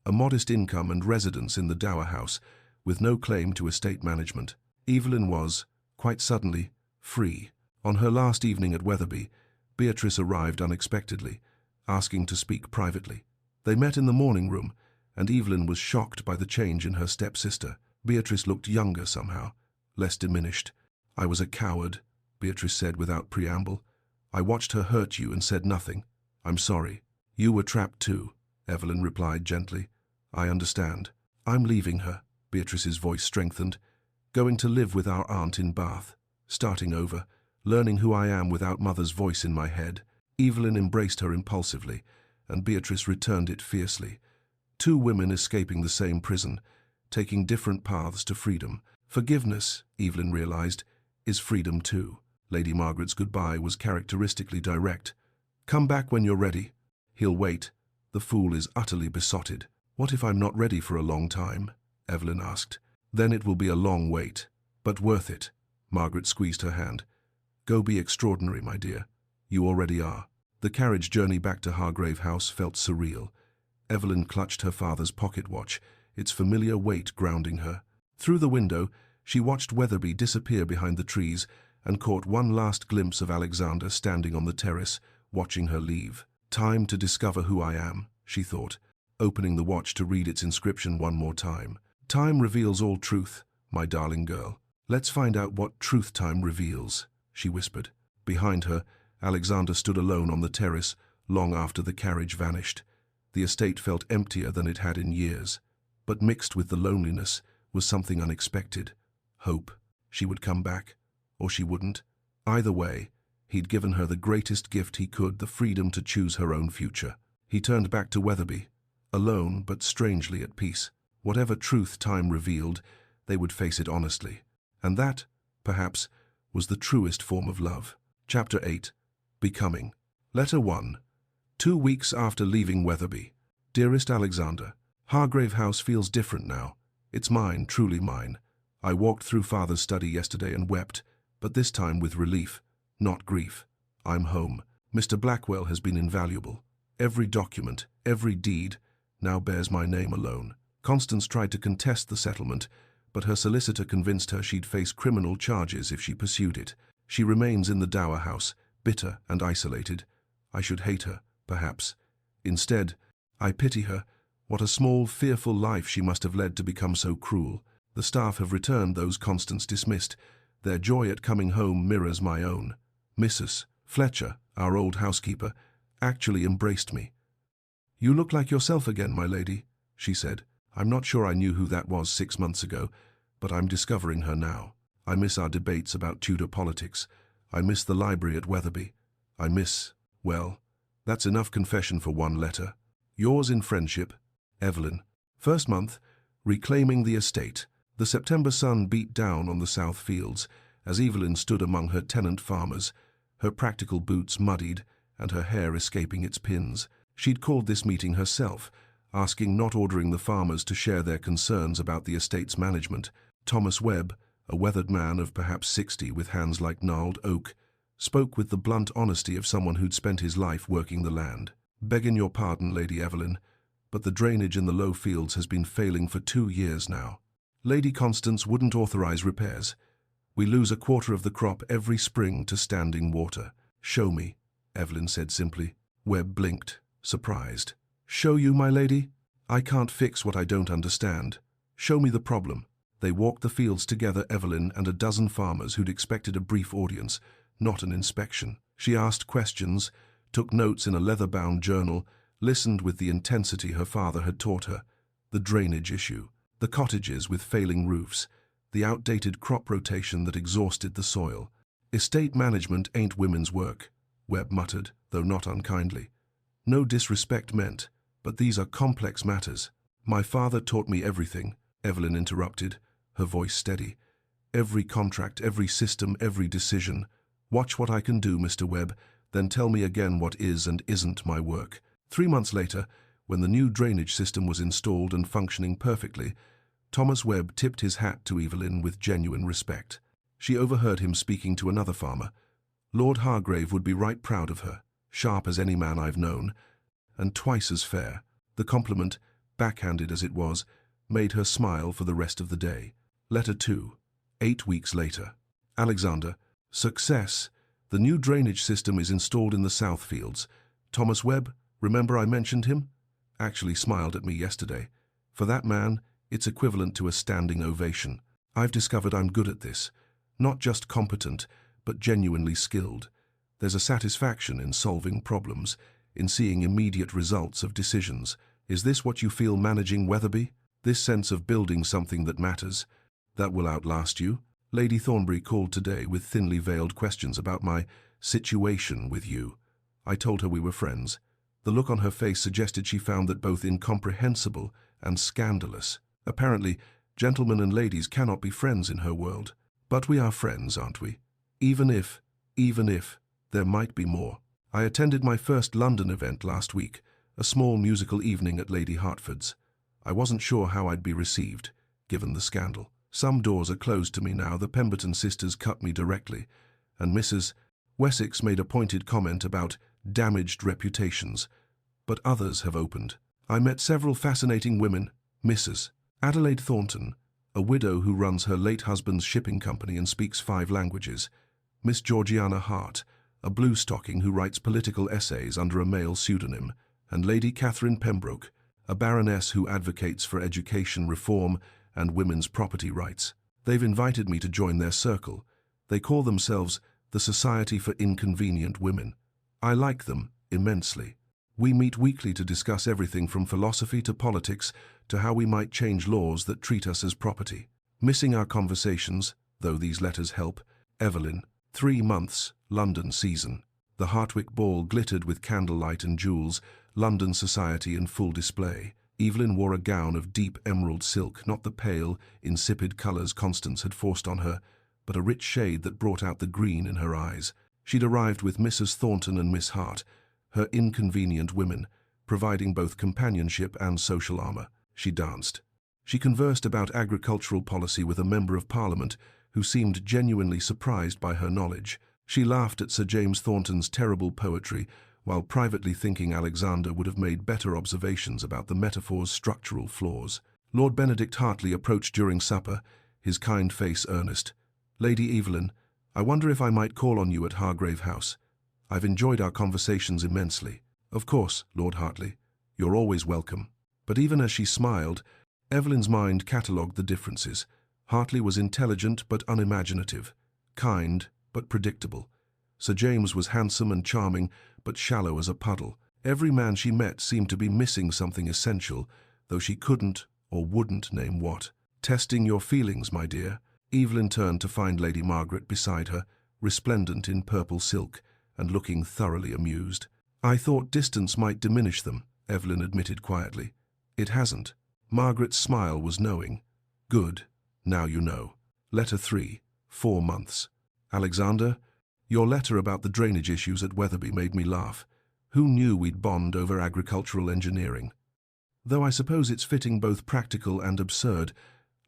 A: a modest income and residence in the Dower House, with no claim to estate management. Evelyn was, quite suddenly, free. On her last evening at Wetherby, Beatrice arrived unexpectedly, asking to speak privately. They met in the morning room, and Evelyn was shocked by the change in her stepsister. Beatrice looked younger somehow, less diminished. "I was a coward," Beatrice said without preamble. "I watched her hurt you and said nothing. I'm sorry." "You were trapped too," Evelyn replied gently. "I understand. I'm leaving her," Beatrice's voice strengthened. "Going to live with our aunt in Bath. Starting over, learning who I am without mother's voice in my head." Evelyn embraced her impulsively, and Beatrice returned it fiercely. Two women escaping the same prison, taking different paths to freedom. Forgiveness, Evelyn realized, is freedom too. Lady Margaret's goodbye was characteristically direct. "Come back when you're ready." "He'll wait. The fool is utterly besotted." "What if I'm not ready for a long time?" Evelyn asked. "Then it will be a long wait, but worth it." Margaret squeezed her hand. "Go be extraordinary, my dear. You already are." The carriage journey back to Hargrave House felt surreal. Evelyn clutched her father's pocket watch, its familiar weight grounding her. Through the window, she watched Weatherby disappear behind the trees and caught one last glimpse of Alexander standing on the terrace, watching her leave. "Time to discover who I am," she thought, opening the watch to read its inscription one more time. "Time reveals all truth, my darling girl. Let's find out what truth time reveals," she whispered. Behind her, Alexander stood alone on the terrace long after the carriage vanished. The estate felt emptier than it had in years, but mixed with the loneliness was something unexpected. Hope. She would come back, or she wouldn't. Either way, he'd given her the greatest gift he could, the freedom to choose her own future. He turned back to Weatherby, alone but strangely at peace. Whatever truth time revealed, they would face it honestly. And that, perhaps, was the truest form of love. Chapter 8. Becoming. Letter 1. 2 weeks after leaving Weatherby. Dearest Alexander, Hargrave House feels different now. It's mine, truly mine. I walked through Father's study yesterday and wept, but this time with relief, not grief. I'm home. Mr. Blackwell has been invaluable. Every document, every deed, now bears my name alone. Constance tried to contest the settlement, but her solicitor convinced her she'd face criminal charges if she pursued it. She remains in the dower house, bitter and isolated. I should hate her, perhaps. Instead, I pity her. What a small, fearful life she must have led to become so cruel. The staff have returned those Constance dismissed. Their joy at coming home mirrors my own. Mrs. Fletcher, our old housekeeper, actually embraced me. "You look like yourself again, my lady," she said. "I'm not sure I knew who that was 6 months ago, but I'm discovering her now. I miss our debates about Tudor politics. I miss the library at Weatherby. I miss, well, that's enough confession for one letter. Yours in friendship, Evelyn." First month, reclaiming the estate. The September sun beat down on the south fields as Evelyn stood among her tenant farmers, her practical boots muddied and her hair escaping its pins. She'd called this meeting herself, asking, not ordering the farmers to share their concerns about the estate's management. Thomas Webb, a weathered man of perhaps 60 with hands like gnarled oak, spoke with the blunt honesty of someone who'd spent his life working the land. "Begging your pardon, Lady Evelyn, but the drainage in the low fields has been failing for 2 years now. Lady Constance wouldn't authorize repairs. We lose a quarter of the crop every spring to standing water." "Show me," Evelyn said simply. Webb blinked, surprised. "Show you, my lady? I can't fix what I don't understand. Show me the problem." They walked the fields together, Evelyn and a dozen farmers who'd expected a brief audience, not an inspection. She asked questions, took notes in a leather-bound journal, listened with the intensity her father had taught her. The drainage issue, the cottages with failing roofs, the outdated crop rotation that exhausted the soil. "Estate management ain't women's work," Webb muttered, though not unkindly. "No disrespect meant, but these are complex matters." "My father taught me everything," Evelyn interrupted, her voice steady. "Every contract, every system, every decision. Watch what I can do, Mr. Webb, then tell me again what is and isn't my work." 3 months later, when the new drainage system was installed and functioning perfectly, Thomas Webb tipped his hat to Evelyn with genuine respect. She overheard him speaking to another farmer. "Lord Hargrave would be right proud of her, sharp as any man I've known, and twice as fair." The compliment, backhanded as it was, made her smile for the rest of the day. Letter 2. 8 weeks later. Alexander. Success. The new drainage system is installed in the south fields. Thomas Webb, Remember I mentioned him? Actually smiled at me yesterday. For that man, it's equivalent to a standing ovation. I've discovered I'm good at this. Not just competent, but genuinely skilled. There's a satisfaction in solving problems, in seeing immediate results of decisions. Is this what you feel managing Weatherby? This sense of building something that matters, that will outlast you? Lady Thornbury called today with thinly veiled questions about my situation with you. I told her we were friends. The look on her face suggested she found that both incomprehensible and scandalous. Apparently, gentlemen and ladies cannot be friends in her world. But we are friends, aren't we? Even if, there might be more. I attended my first London event last week, a small musical evening at Lady Hertford's. I wasn't sure how I'd be received, given the scandal. Some doors are closed to me now. The Pemberton sisters cut me directly, and Mrs. Wessex made a pointed comment about damaged reputations, but others have opened. I met several fascinating women. Mrs. Adelaide Thornton, a widow who runs her late husband's shipping company and speaks 5 languages. Miss Georgiana Hart, a blue-stocking who writes political essays under a male pseudonym, and Lady Catherine Pembroke, a baroness who advocates for education reform and women's property rights. They've invited me to join their circle. They call themselves the Society for Inconvenient Women. I like them immensely. We meet weekly to discuss everything from philosophy to politics to how we might change laws that treat us as property. Missing our conversations, though these letters help, Evelyn. 3 months, London season. The Hartwick Ball glittered with candlelight and jewels, London society in full display. Evelyn wore a gown of deep emerald silk, not the pale, insipid colours Constance had forced on her, but a rich shade that brought out the green in her eyes. She'd arrived with Mrs. Thornton and Miss Hart, her inconvenient women, providing both companionship and social armour. She danced. She conversed about agricultural policy with a member of Parliament who seemed genuinely surprised by her knowledge. She laughed at Sir James Thornton's terrible poetry, while privately thinking Alexander would have made better observations about the metaphor's structural flaws. Lord Benedict Hartley approached during supper, his kind face earnest. Lady Evelyn, I wonder if I might call on you at Hargrave House. I've enjoyed our conversations immensely. Of course, Lord Hartley, you're always welcome. But even as she smiled, Evelyn's mind catalogued the differences. Hartley was intelligent but unimaginative, kind but predictable. Sir James was handsome and charming, but shallow as a puddle. Every man she met seemed to be missing something essential, though she couldn't or wouldn't name what. Testing your feelings, my dear. Evelyn turned to find Lady Margaret beside her, resplendent in purple silk, and looking thoroughly amused. I thought distance might diminish them, Evelyn admitted quietly. It hasn't. Margaret's smile was knowing. Good. Now you know. Letter 3. 4 months. Alexander, your letter about the drainage issues at Weatherby made me laugh. Who knew we'd bond over agricultural engineering? Though I suppose it's fitting, both practical and absurd,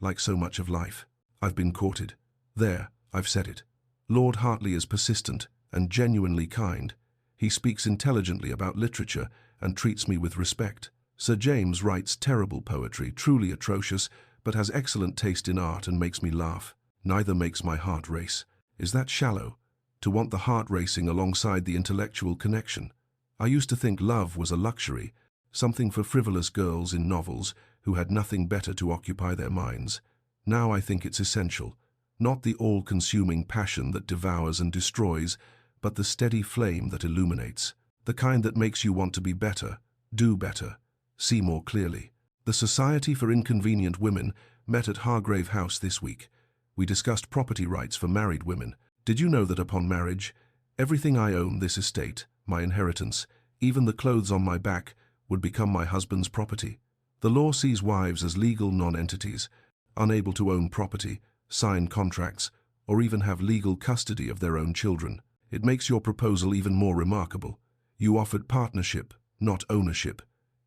A: like so much of life. I've been courted. There, I've said it. Lord Hartley is persistent and genuinely kind. He speaks intelligently about literature and treats me with respect. Sir James writes terrible poetry, truly atrocious, but has excellent taste in art and makes me laugh. Neither makes my heart race. Is that shallow? To want the heart racing alongside the intellectual connection? I used to think love was a luxury, something for frivolous girls in novels who had nothing better to occupy their minds. Now I think it's essential. Not the all-consuming passion that devours and destroys, but the steady flame that illuminates. The kind that makes you want to be better, do better, see more clearly. The Society for Inconvenient Women met at Hargrave House this week. We discussed property rights for married women. Did you know that upon marriage, everything I own, this estate, my inheritance, even the clothes on my back, would become my husband's property? The law sees wives as legal non-entities, unable to own property, sign contracts, or even have legal custody of their own children. It makes your proposal even more remarkable. You offered partnership, not ownership,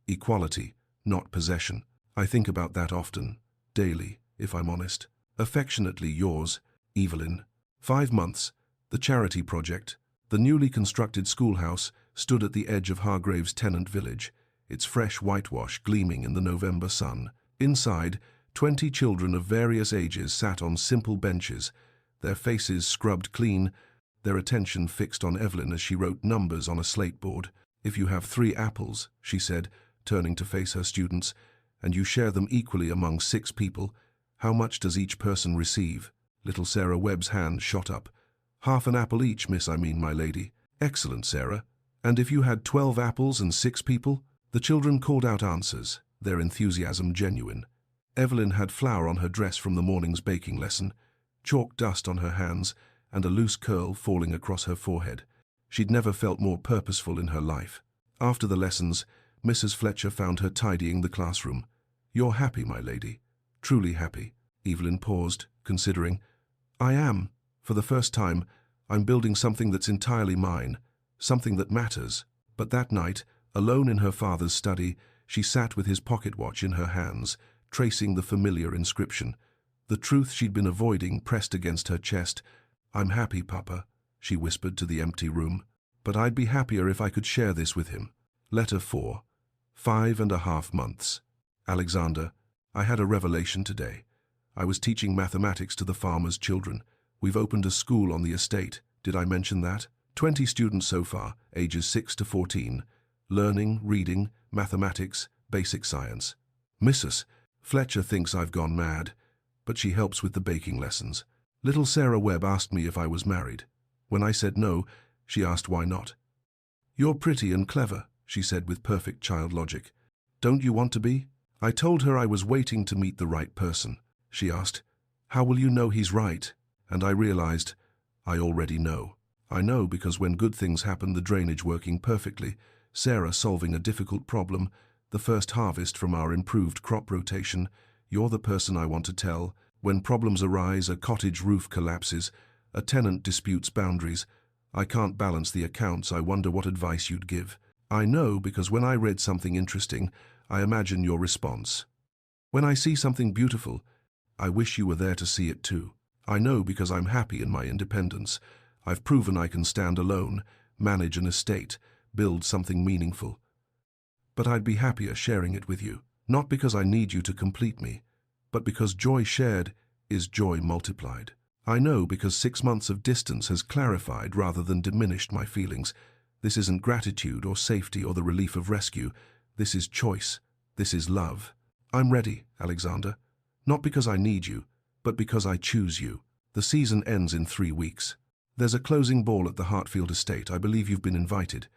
A: equality, not possession. I think about that often, daily, if I'm honest. Affectionately yours, Evelyn. 5 months. The charity project. The newly constructed schoolhouse stood at the edge of Hargrave's tenant village, its fresh whitewash gleaming in the November sun. Inside, 20 children of various ages sat on simple benches, their faces scrubbed clean, their attention fixed on Evelyn as she wrote numbers on a slate board. If you have 3 apples, she said, turning to face her students, and you share them equally among 6 people, how much does each person receive? Little Sarah Webb's hand shot up. Half an apple each, miss, my lady. Excellent, Sarah. And if you had 12 apples and 6 people? The children called out answers, their enthusiasm genuine. Evelyn had flour on her dress from the morning's baking lesson, chalk dust on her hands, and a loose curl falling across her forehead. She'd never felt more purposeful in her life. After the lessons, Mrs. Fletcher found her tidying the classroom. You're happy, my lady. Truly happy. Evelyn paused, considering. I am. For the first time, I'm building something that's entirely mine, something that matters. But that night, alone in her father's study, she sat with his pocket watch in her hands, tracing the familiar inscription. The truth she'd been avoiding pressed against her chest. I'm happy, Papa, she whispered to the empty room. But I'd be happier if I could share this with him. Letter 4. 5.5 months. Alexander, I had a revelation today. I was teaching mathematics to the farmers' children. We've opened a school on the estate. Did I mention that? 20 students so far, ages 6 to 14. Learning, reading, mathematics, basic science. Mrs. Fletcher thinks I've gone mad, but she helps with the baking lessons. Little Sarah Webb asked me if I was married. When I said no, she asked why not. You're pretty and clever, she said with perfect child logic. Don't you want to be? I told her I was waiting to meet the right person. She asked, how will you know he's right? And I realized, I already know. I know because when good things happen, the drainage working perfectly, Sarah solving a difficult problem, the first harvest from our improved crop rotation, you're the person I want to tell. When problems arise, a cottage roof collapses, a tenant disputes boundaries, I can't balance the accounts, I wonder what advice you'd give. I know because when I read something interesting, I imagine your response. When I see something beautiful, I wish you were there to see it too. I know because I'm happy in my independence. I've proven I can stand alone, manage an estate, build something meaningful. But I'd be happier sharing it with you, not because I need you to complete me, but because joy shared is joy multiplied. I know because 6 months of distance has clarified rather than diminished my feelings. This isn't gratitude or safety or the relief of rescue. This is choice. This is love. I'm ready, Alexander. Not because I need you, but because I choose you. The season ends in 3 weeks. There's a closing ball at the Hartfield estate. I believe you've been invited.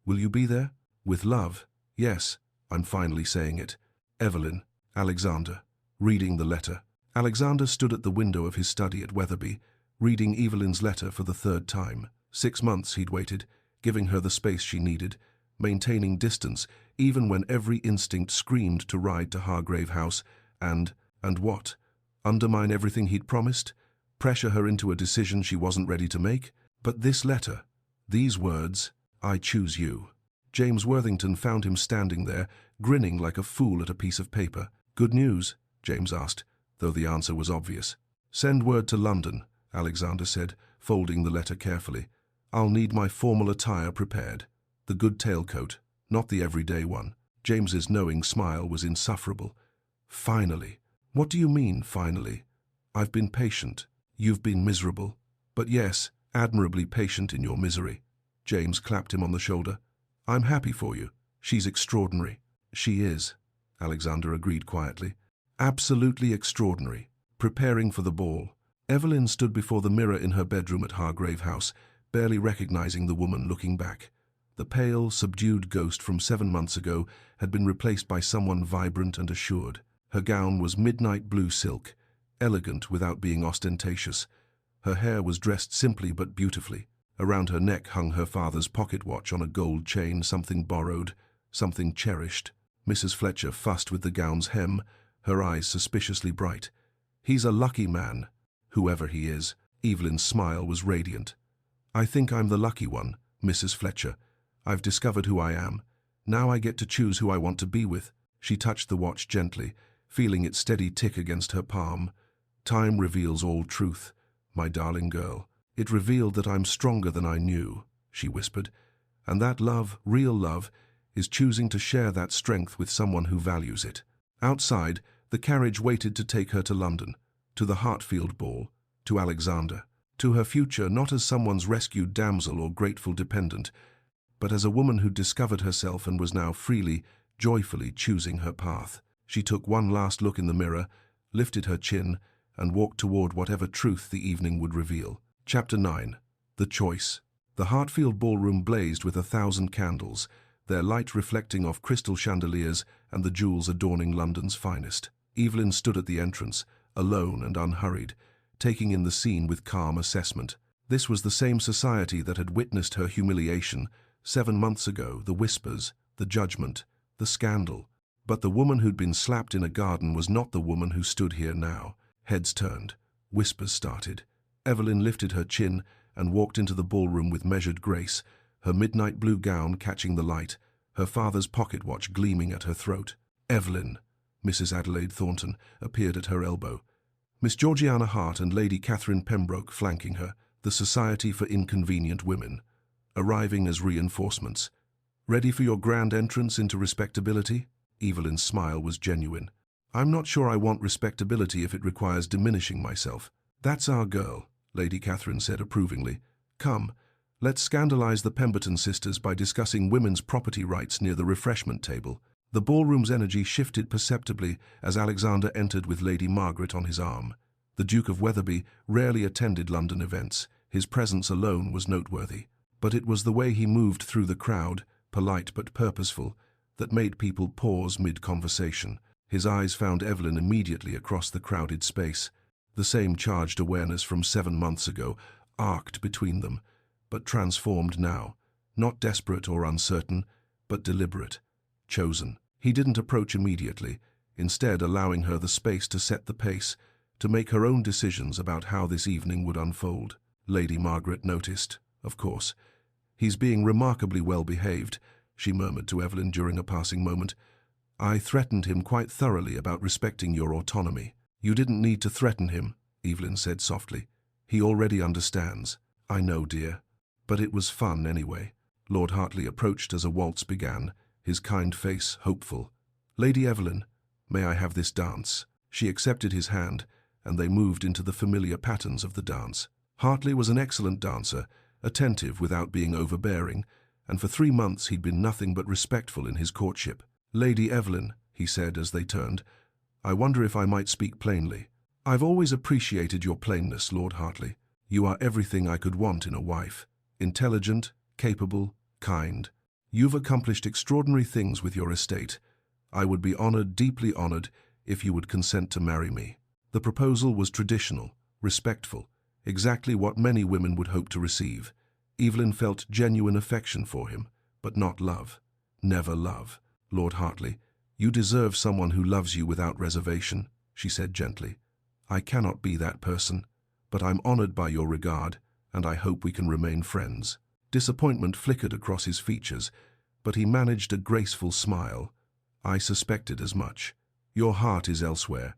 A: Will you be there? With love. Yes, I'm finally saying it. Evelyn, Alexander. Reading the letter. Alexander stood at the window of his study at Wetherby, reading Evelyn's letter for the 3rd time. 6 months he'd waited, giving her the space she needed, maintaining distance, even when every instinct screamed to ride to Hargrave House, and what? Undermine everything he'd promised? Pressure her into a decision she wasn't ready to make? But this letter, these words, I choose you. James Worthington found him standing there, grinning like a fool at a piece of paper. Good news? James asked, though the answer was obvious. Send word to London, Alexander said, folding the letter carefully. I'll need my formal attire prepared. The good tailcoat, not the everyday one. James's knowing smile was insufferable. Finally. What do you mean, finally? I've been patient. You've been miserable. But yes, admirably patient in your misery. James clapped him on the shoulder. I'm happy for you. She's extraordinary. She is, Alexander agreed quietly. Absolutely extraordinary. Preparing for the ball. Evelyn stood before the mirror in her bedroom at Hargrave House, barely recognizing the woman looking back. The pale, subdued ghost from 7 months ago had been replaced by someone vibrant and assured. Her gown was midnight blue silk, elegant without being ostentatious. Her hair was dressed simply but beautifully. Around her neck hung her father's pocket watch on a gold chain, something borrowed, something cherished. Mrs. Fletcher fussed with the gown's hem, her eyes suspiciously bright. He's a lucky man, whoever he is. Evelyn's smile was radiant. I think I'm the lucky one, Mrs. Fletcher. I've discovered who I am. Now I get to choose who I want to be with. She touched the watch gently, feeling its steady tick against her palm. Time reveals all truth, my darling girl. It revealed that I'm stronger than I knew, she whispered, and that love, real love, is choosing to share that strength with someone who values it. Outside, the carriage waited to take her to London, to the Hartfield ball, to Alexander, to her future not as someone's rescued damsel or grateful dependent, but as a woman who'd discovered herself and was now freely, joyfully choosing her path. She took one last look in the mirror, lifted her chin, and walked toward whatever truth the evening would reveal. Chapter 9. The Choice. The Hartfield ballroom blazed with 1,000 candles, their light reflecting off crystal chandeliers and the jewels adorning London's finest. Evelyn stood at the entrance, alone and unhurried, taking in the scene with calm assessment. This was the same society that had witnessed her humiliation 7 months ago, the whispers, the judgment, the scandal. But the woman who'd been slapped in a garden was not the woman who stood here now. Heads turned. Whispers started. Evelyn lifted her chin and walked into the ballroom with measured grace, her midnight blue gown catching the light, her father's pocket watch gleaming at her throat. Evelyn, Mrs. Adelaide Thornton, appeared at her elbow. Miss Georgiana Hart and Lady Catherine Pembroke flanking her, the Society for Inconvenient Women, arriving as reinforcements. Ready for your grand entrance into respectability? Evelyn's smile was genuine. I'm not sure I want respectability if it requires diminishing myself. That's our girl, Lady Catherine said approvingly. Come, let's scandalize the Pemberton sisters by discussing women's property rights near the refreshment table. The ballroom's energy shifted perceptibly as Alexander entered with Lady Margaret on his arm. The Duke of Wetherby rarely attended London events. His presence alone was noteworthy. But it was the way he moved through the crowd, polite but purposeful, that made people pause mid-conversation. His eyes found Evelyn immediately across the crowded space. The same charged awareness from 7 months ago arced between them, but transformed now, not desperate or uncertain, but deliberate, chosen. He didn't approach immediately, instead allowing her the space to set the pace, to make her own decisions about how this evening would unfold. Lady Margaret noticed, of course. He's being remarkably well behaved, she murmured to Evelyn during a passing moment. I threatened him quite thoroughly about respecting your autonomy. You didn't need to threaten him, Evelyn said softly. He already understands. I know, dear. But it was fun anyway. Lord Hartley approached as a waltz began, his kind face hopeful. Lady Evelyn, may I have this dance? She accepted his hand, and they moved into the familiar patterns of the dance. Hartley was an excellent dancer, attentive without being overbearing, and for 3 months he'd been nothing but respectful in his courtship. Lady Evelyn, he said as they turned, I wonder if I might speak plainly. I've always appreciated your plainness, Lord Hartley. You are everything I could want in a wife. Intelligent, capable, kind. You've accomplished extraordinary things with your estate. I would be honored, deeply honored, if you would consent to marry me. The proposal was traditional, respectful, exactly what many women would hope to receive. Evelyn felt genuine affection for him, but not love. Never love. Lord Hartley, you deserve someone who loves you without reservation, she said gently. I cannot be that person, but I'm honored by your regard, and I hope we can remain friends. Disappointment flickered across his features, but he managed a graceful smile. I suspected as much. Your heart is elsewhere.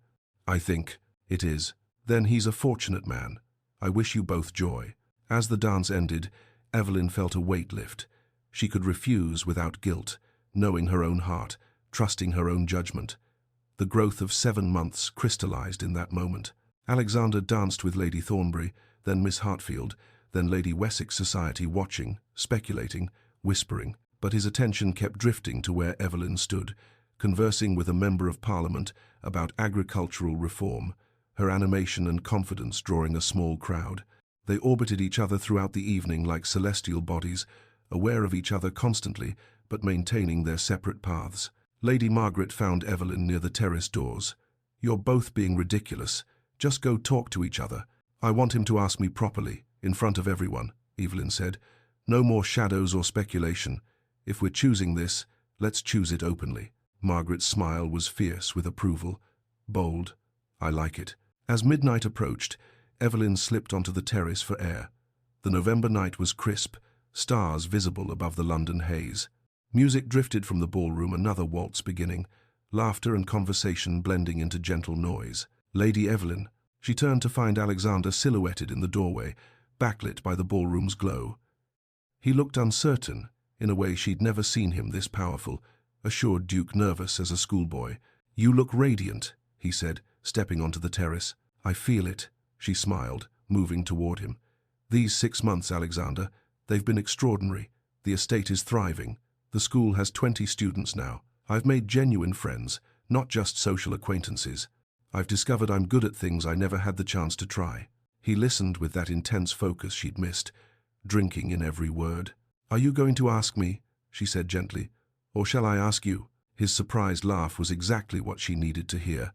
A: I think it is. Then he's a fortunate man. I wish you both joy. As the dance ended, Evelyn felt a weight lift. She could refuse without guilt, knowing her own heart, trusting her own judgment. The growth of 7 months crystallized in that moment. Alexander danced with Lady Thornbury, then Miss Hartfield, then Lady Wessex society watching, speculating, whispering, but his attention kept drifting to where Evelyn stood, conversing with a member of Parliament about agricultural reform, her animation and confidence drawing a small crowd. They orbited each other throughout the evening like celestial bodies, aware of each other constantly, but maintaining their separate paths. Lady Margaret found Evelyn near the terrace doors. You're both being ridiculous. Just go talk to each other. I want him to ask me properly, in front of everyone, Evelyn said. No more shadows or speculation. If we're choosing this, let's choose it openly. Margaret's smile was fierce with approval. Bold. I like it. As midnight approached, Evelyn slipped onto the terrace for air. The November night was crisp, stars visible above the London haze. Music drifted from the ballroom, another waltz beginning, laughter and conversation blending into gentle noise. Lady Evelyn. She turned to find Alexander silhouetted in the doorway, backlit by the ballroom's glow. He looked uncertain, in a way she'd never seen him this powerful, assured Duke nervous as a schoolboy. You look radiant, he said, stepping onto the terrace. I feel it, she smiled, moving toward him. These 6 months, Alexander, they've been extraordinary. The estate is thriving. The school has 20 students now. I've made genuine friends, not just social acquaintances. I've discovered I'm good at things I never had the chance to try." He listened with that intense focus she'd missed, drinking in every word. "Are you going to ask me?" she said gently. "Or shall I ask you?" His surprised laugh was exactly what she needed to hear.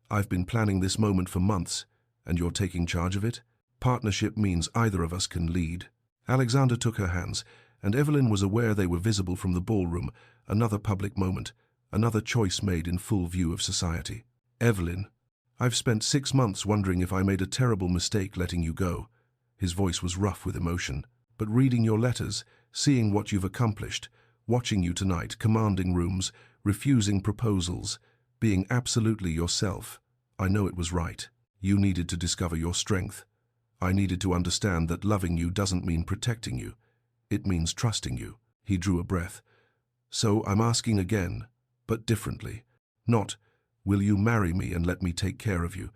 A: "I've been planning this moment for months, and you're taking charge of it? Partnership means either of us can lead." Alexander took her hands, and Evelyn was aware they were visible from the ballroom, another public moment, another choice made in full view of society. "Evelyn, I've spent 6 months wondering if I made a terrible mistake letting you go." His voice was rough with emotion. "But reading your letters, seeing what you've accomplished, watching you tonight, commanding rooms, refusing proposals, being absolutely yourself, I know it was right. You needed to discover your strength. I needed to understand that loving you doesn't mean protecting you. It means trusting you." He drew a breath. "So I'm asking again, but differently. Not, will you marry me and let me take care of you,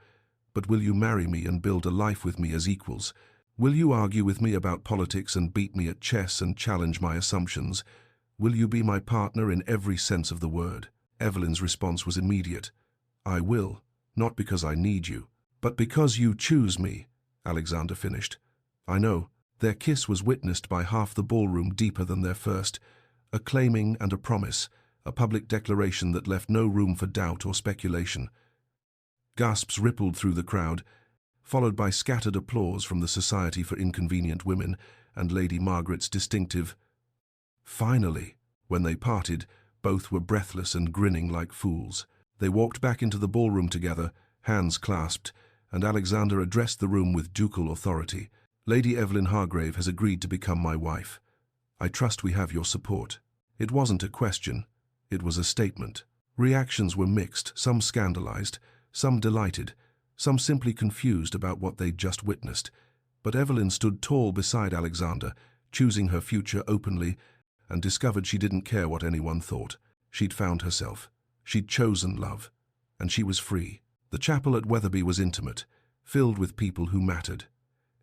A: but will you marry me and build a life with me as equals? Will you argue with me about politics and beat me at chess and challenge my assumptions? Will you be my partner in every sense of the word?" Evelyn's response was immediate. "I will, not because I need you, but because you choose me," Alexander finished. "I know." Their kiss was witnessed by half the ballroom deeper than their first, a claiming and a promise, a public declaration that left no room for doubt or speculation. Gasps rippled through the crowd, followed by scattered applause from the Society for Inconvenient Women and Lady Margaret's distinctive "Finally." When they parted, both were breathless and grinning like fools. They walked back into the ballroom together, hands clasped, and Alexander addressed the room with ducal authority. "Lady Evelyn Hargrave has agreed to become my wife. I trust we have your support." It wasn't a question, it was a statement. Reactions were mixed, some scandalized, some delighted, some simply confused about what they'd just witnessed. But Evelyn stood tall beside Alexander, choosing her future openly, and discovered she didn't care what anyone thought. She'd found herself. She'd chosen love. And she was free. The chapel at Wetherby was intimate, filled with people who mattered.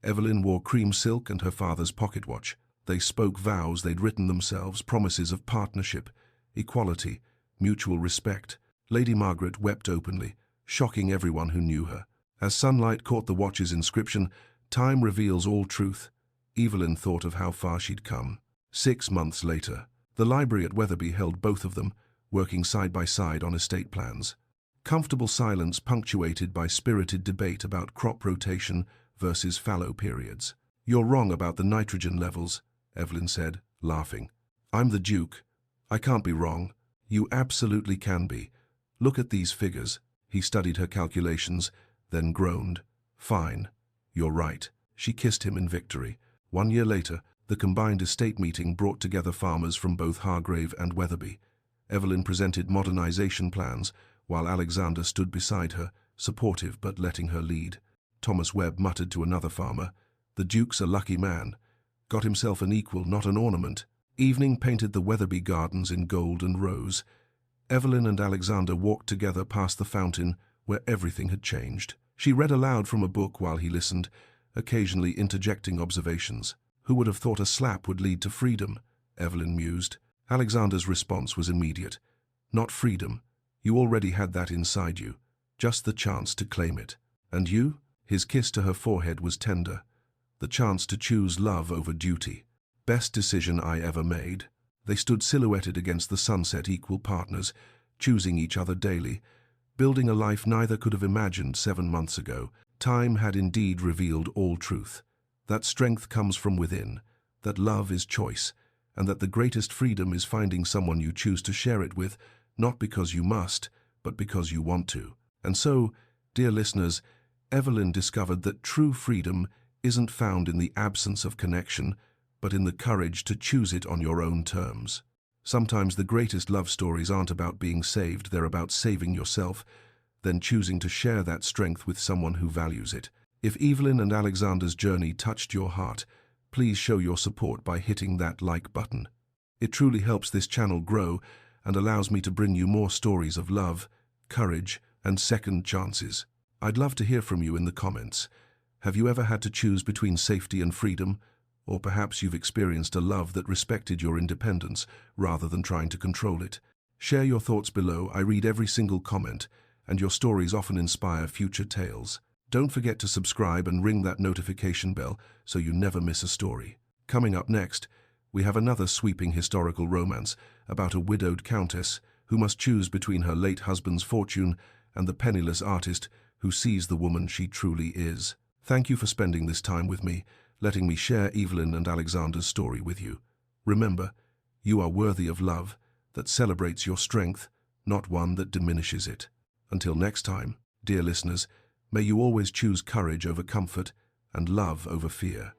A: Evelyn wore cream silk and her father's pocket watch. They spoke vows they'd written themselves, promises of partnership, equality, mutual respect. Lady Margaret wept openly, shocking everyone who knew her. As sunlight caught the watch's inscription, "Time reveals all truth," Evelyn thought of how far she'd come. 6 months later, the library at Wetherby held both of them, working side by side on estate plans. Comfortable silence punctuated by spirited debate about crop rotation versus fallow periods. "You're wrong about the nitrogen levels," Evelyn said, laughing. "I'm the Duke. I can't be wrong. You absolutely can be. Look at these figures." He studied her calculations, then groaned. "Fine. You're right." She kissed him in victory. 1 year later, the combined estate meeting brought together farmers from both Hargrave and Wetherby. Evelyn presented modernization plans, while Alexander stood beside her, supportive but letting her lead. Thomas Webb muttered to another farmer, "The Duke's a lucky man. Got himself an equal, not an ornament." Evening painted the Wetherby gardens in gold and rose. Evelyn and Alexander walked together past the fountain where everything had changed. She read aloud from a book while he listened, occasionally interjecting observations. "Who would have thought a slap would lead to freedom?" Evelyn mused. Alexander's response was immediate. "Not freedom. You already had that inside you. Just the chance to claim it. And you?" His kiss to her forehead was tender. "The chance to choose love over duty. Best decision I ever made." They stood silhouetted against the sunset, equal partners, choosing each other daily, building a life neither could have imagined 7 months ago. Time had indeed revealed all truth. That strength comes from within, that love is choice, and that the greatest freedom is finding someone you choose to share it with, not because you must, but because you want to. And so, dear listeners, Evelyn discovered that true freedom isn't found in the absence of connection, but in the courage to choose it on your own terms. Sometimes the greatest love stories aren't about being saved, they're about saving yourself, then choosing to share that strength with someone who values it. If Evelyn and Alexander's journey touched your heart, please show your support by hitting that like button. It truly helps this channel grow and allows me to bring you more stories of love, courage, and second chances. I'd love to hear from you in the comments. Have you ever had to choose between safety and freedom? Or perhaps you've experienced a love that respected your independence rather than trying to control it. Share your thoughts below. I read every single comment, and your stories often inspire future tales. Don't forget to subscribe and ring that notification bell so you never miss a story. Coming up next, we have another sweeping historical romance about a widowed countess who must choose between her late husband's fortune and the penniless artist who sees the woman she truly is. Thank you for spending this time with me, letting me share Evelyn and Alexander's story with you. Remember, you are worthy of love that celebrates your strength, not one that diminishes it. Until next time, dear listeners, may you always choose courage over comfort and love over fear.